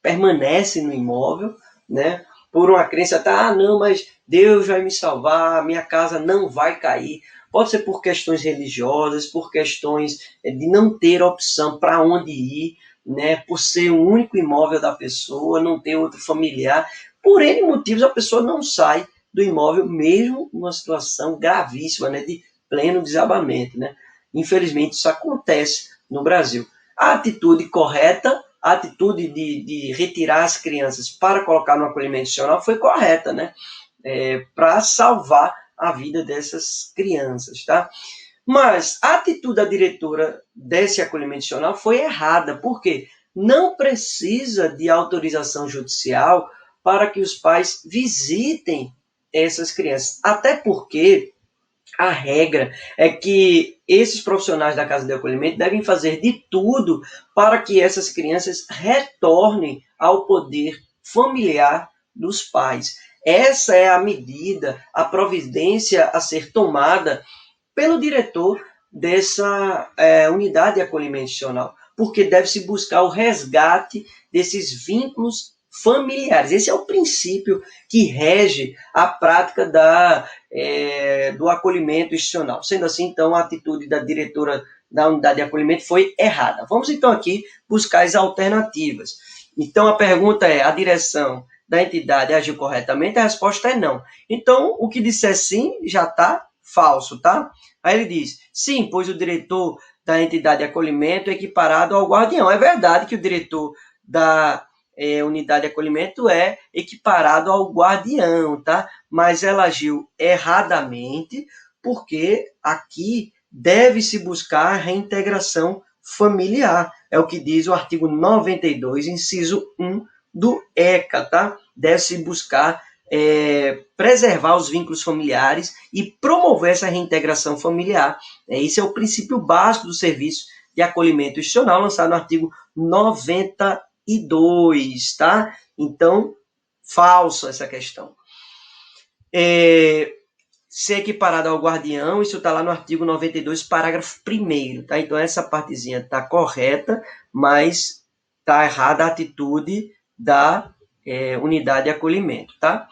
permanece no imóvel, né, por uma crença, tá, não, mas Deus vai me salvar, minha casa não vai cair. Pode ser por questões religiosas, por questões de não ter opção para onde ir, né, por ser o único imóvel da pessoa, não ter outro familiar. Por N motivos, a pessoa não sai do imóvel, mesmo numa situação gravíssima, né, de pleno desabamento, né? Infelizmente, isso acontece no Brasil. A atitude correta, a atitude de retirar as crianças para colocar no acolhimento institucional foi correta, né? Para salvar a vida dessas crianças, tá? Mas a atitude da diretora desse acolhimento institucional foi errada, porque não precisa de autorização judicial para que os pais visitem essas crianças. Até porque a regra é que esses profissionais da casa de acolhimento devem fazer de tudo para que essas crianças retornem ao poder familiar dos pais. Essa é a medida, a providência a ser tomada pelo diretor dessa unidade de acolhimento institucional. porque deve-se buscar o resgate desses vínculos familiares. Esse é o princípio que rege a prática do acolhimento institucional. Sendo assim, então, a atitude da diretora da unidade de acolhimento foi errada. Vamos, então, aqui buscar as alternativas. Então, a pergunta é, a direção da entidade agiu corretamente? A resposta é não. Então, o que disser sim já está falso, tá? Aí ele diz, sim, pois o diretor da entidade de acolhimento é equiparado ao guardião. É verdade que o diretor da unidade de acolhimento é equiparado ao guardião, tá? Mas ela agiu erradamente, porque aqui deve-se buscar a reintegração familiar. É o que diz o artigo 92, inciso 1 do ECA, tá? Deve-se buscar preservar os vínculos familiares e promover essa reintegração familiar. Esse é o princípio básico do serviço de acolhimento institucional, lançado no artigo 92, tá? Então, falso essa questão. Ser equiparado ao guardião, isso está lá no artigo 92, parágrafo 1º, tá? Então, essa partezinha está correta, mas está errada a atitude da unidade de acolhimento, tá?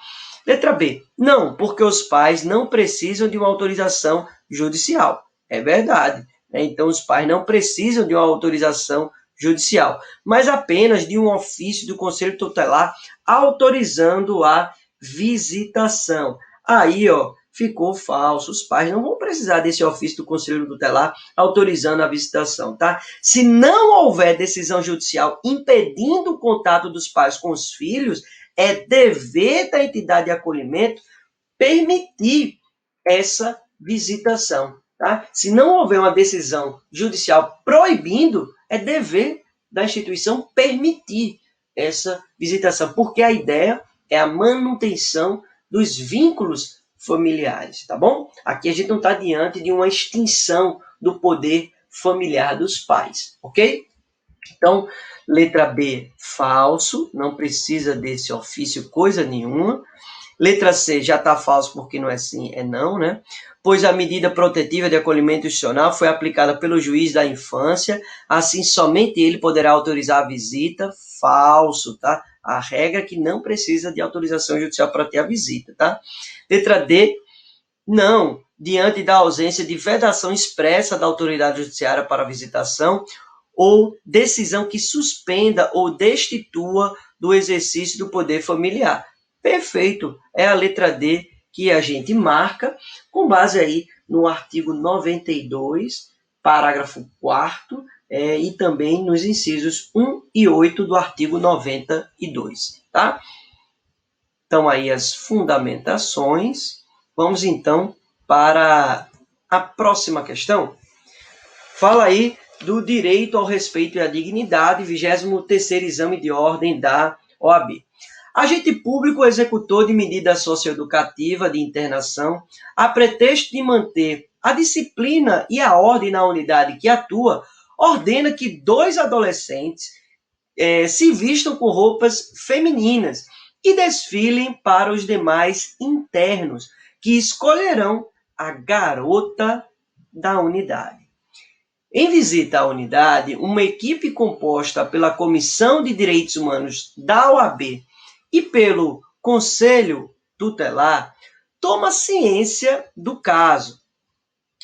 Letra B. Não, porque os pais não precisam de uma autorização judicial. É verdade. Né? Então, os pais não precisam de uma autorização judicial, mas apenas de um ofício do Conselho Tutelar autorizando a visitação. Aí, ó, ficou falso. Os pais não vão precisar desse ofício do Conselho Tutelar autorizando a visitação, tá? Se não houver decisão judicial impedindo o contato dos pais com os filhos, é dever da entidade de acolhimento permitir essa visitação, tá? Se não houver uma decisão judicial proibindo, é dever da instituição permitir essa visitação, porque a ideia é a manutenção dos vínculos familiares, tá bom? Aqui a gente não está diante de uma extinção do poder familiar dos pais, ok? Então, letra B, falso, não precisa desse ofício coisa nenhuma. Letra C, já está falso porque não é sim, é não, né? Pois a medida protetiva de acolhimento institucional foi aplicada pelo juiz da infância, assim somente ele poderá autorizar a visita. Falso, tá? A regra é que não precisa de autorização judicial para ter a visita, tá? Letra D, não, diante da ausência de vedação expressa da autoridade judiciária para a visitação ou decisão que suspenda ou destitua do exercício do poder familiar. Perfeito, é a letra D que a gente marca, com base aí no artigo 92, parágrafo 4º, e também nos incisos 1 e 8 do artigo 92, tá? Então, aí as fundamentações. Vamos, então, para a próxima questão. Fala aí do direito ao respeito e à dignidade, 23º exame de ordem da OAB. Agente público executor de medida socioeducativa de internação, a pretexto de manter a disciplina e a ordem na unidade que atua, ordena que 2 adolescentes se vistam com roupas femininas e desfilem para os demais internos, que escolherão a garota da unidade. Em visita à unidade, uma equipe composta pela Comissão de Direitos Humanos da OAB e pelo Conselho Tutelar toma ciência do caso.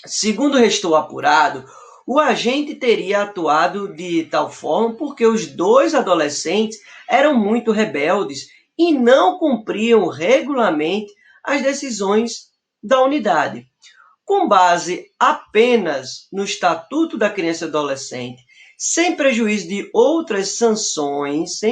Segundo restou apurado, o agente teria atuado de tal forma porque os 2 adolescentes eram muito rebeldes e não cumpriam regularmente as decisões da unidade. Com base apenas no Estatuto da Criança e Adolescente, sem prejuízo de outras sanções,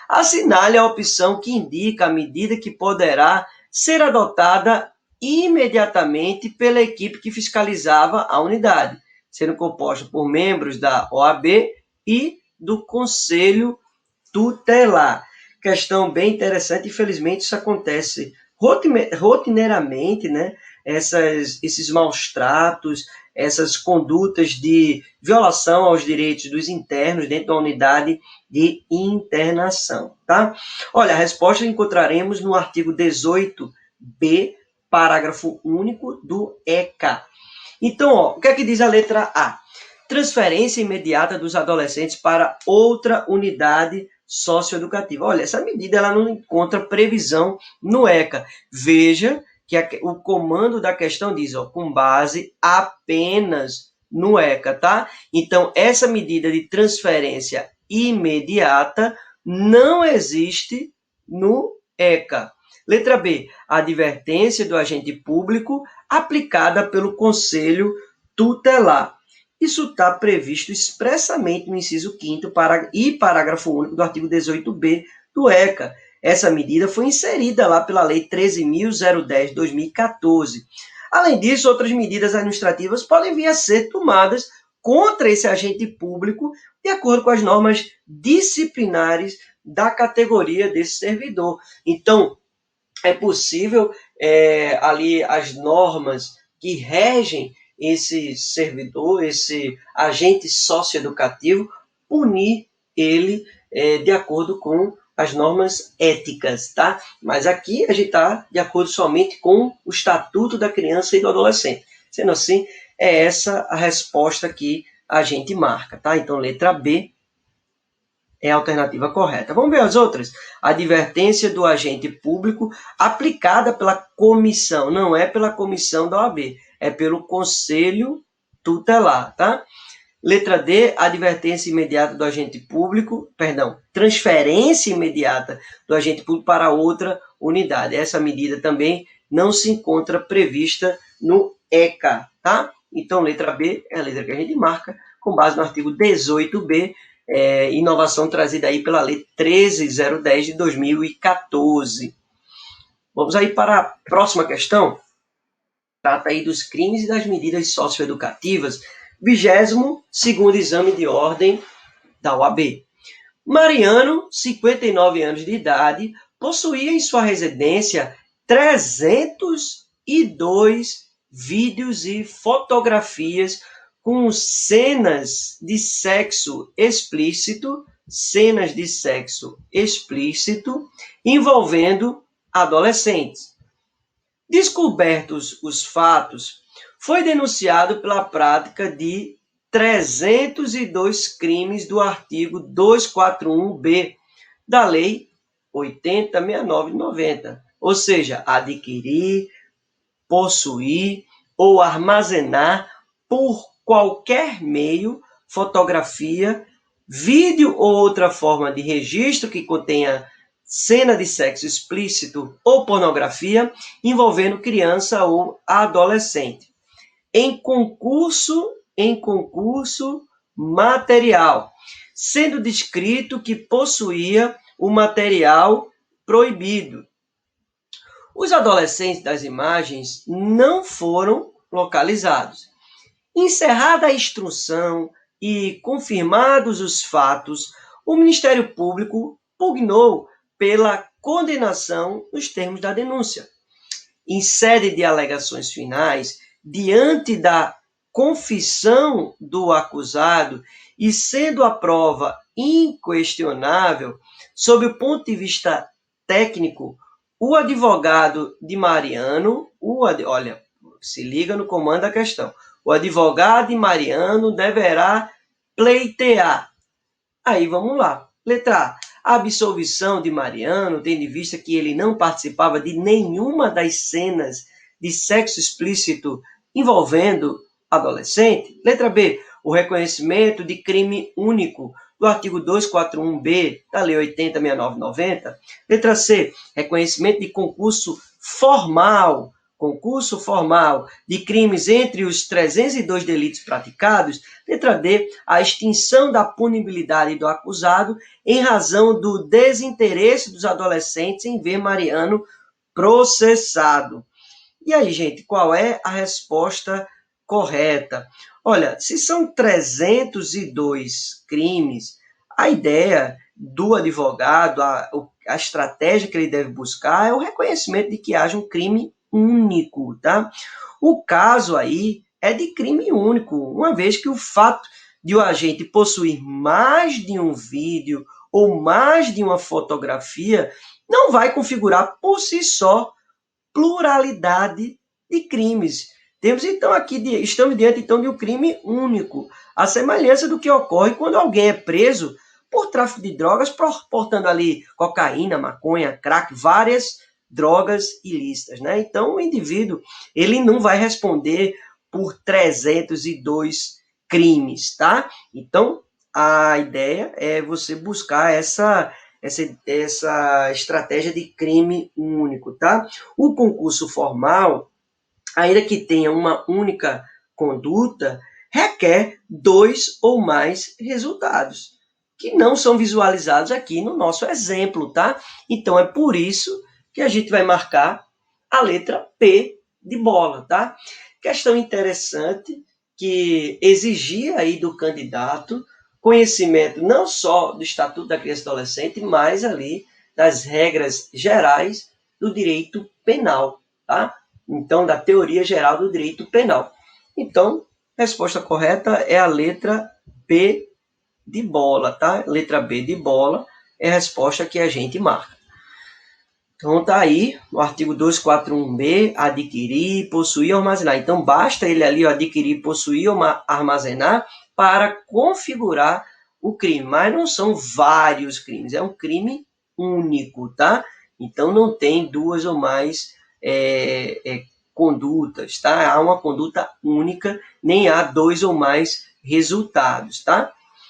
assinale a opção que indica a medida que poderá ser adotada imediatamente pela equipe que fiscalizava a unidade, sendo composta por membros da OAB e do Conselho Tutelar. Questão bem interessante, infelizmente isso acontece rotineiramente, né? Esses maus tratos, essas condutas de violação aos direitos dos internos dentro da unidade de internação, tá? Olha, a resposta encontraremos no artigo 18b, parágrafo único do ECA. Então, ó, o que é que diz a letra A? Transferência imediata dos adolescentes para outra unidade socioeducativa. Olha, essa medida ela não encontra previsão no ECA. Veja que o comando da questão diz, ó, com base apenas no ECA, tá? Então, essa medida de transferência imediata não existe no ECA. Letra B, a advertência do agente público aplicada pelo Conselho Tutelar. Isso está previsto expressamente no inciso 5º e parágrafo único do artigo 18b do ECA. Essa medida foi inserida lá pela Lei 13.010 de 2014. Além disso, outras medidas administrativas podem vir a ser tomadas contra esse agente público de acordo com as normas disciplinares da categoria desse servidor. Então, é possível ali as normas que regem esse servidor, esse agente socioeducativo, punir ele de acordo com as normas éticas, tá? Mas aqui a gente está de acordo somente com o Estatuto da Criança e do Adolescente. Sendo assim, é essa a resposta que a gente marca, tá? Então, letra B é a alternativa correta. Vamos ver as outras. Advertência do agente público aplicada pela comissão, não é pela comissão da OAB, é pelo Conselho Tutelar, tá? Letra D, advertência imediata do agente público, transferência imediata do agente público para outra unidade. Essa medida também não se encontra prevista no ECA, tá? Então, letra B é a letra que a gente marca, com base no artigo 18b, inovação trazida aí pela Lei 13.010 de 2014. Vamos aí para a próxima questão. Trata aí dos crimes e das medidas socioeducativas, 22º exame de ordem da OAB. Mariano, 59 anos de idade, possuía em sua residência 302 vídeos e fotografias com cenas de sexo explícito envolvendo adolescentes. Descobertos os fatos, foi denunciado pela prática de 302 crimes do artigo 241-B da Lei 80.69 de 90, ou seja, adquirir, possuir ou armazenar por qualquer meio, fotografia, vídeo ou outra forma de registro que contenha cena de sexo explícito ou pornografia envolvendo criança ou adolescente. Em concurso material, sendo descrito que possuía o material proibido. Os adolescentes das imagens não foram localizados. Encerrada a instrução e confirmados os fatos, o Ministério Público pugnou pela condenação nos termos da denúncia. Em sede de alegações finais, diante da confissão do acusado e sendo a prova inquestionável, sob o ponto de vista técnico, o advogado de Mariano, olha, se liga no comando da questão, o advogado de Mariano deverá pleitear. Aí vamos lá. Letra A. A absolvição de Mariano, tendo em vista que ele não participava de nenhuma das cenas de sexo explícito envolvendo adolescente. Letra B. O reconhecimento de crime único do artigo 241-B da Lei 80.69/90. Letra C. Reconhecimento de concurso formal de crimes entre os 302 delitos praticados. Letra D, a extinção da punibilidade do acusado em razão do desinteresse dos adolescentes em ver Mariano processado. E aí, gente, qual é a resposta correta? Olha, se são 302 crimes, a ideia do advogado, a estratégia que ele deve buscar é o reconhecimento de que haja um crime único, tá? O caso aí é de crime único, uma vez que o fato de o agente possuir mais de um vídeo ou mais de uma fotografia não vai configurar por si só pluralidade de crimes. Estamos diante então de um crime único, a semelhança do que ocorre quando alguém é preso por tráfico de drogas, portando ali cocaína, maconha, crack, várias drogas ilícitas, né? Então o indivíduo ele não vai responder por 302 crimes, tá? Então a ideia é você buscar essa estratégia de crime único, tá? O concurso formal, ainda que tenha uma única conduta, requer 2 ou mais resultados, que não são visualizados aqui no nosso exemplo, tá? Então é por isso que a gente vai marcar a letra P de bola, tá? Questão interessante que exigia aí do candidato conhecimento não só do Estatuto da Criança e do Adolescente, mas ali das regras gerais do direito penal, tá? Então, da teoria geral do direito penal. Então, a resposta correta é a letra B de bola, tá? Letra B de bola é a resposta que a gente marca. Então, tá aí o artigo 241b, adquirir, possuir ou armazenar. Então, basta ele ali adquirir, possuir ou armazenar para configurar o crime. Mas não são vários crimes, é um crime único, tá? Então, não tem duas ou mais condutas, tá? Há uma conduta única, nem há dois ou mais resultados, tá?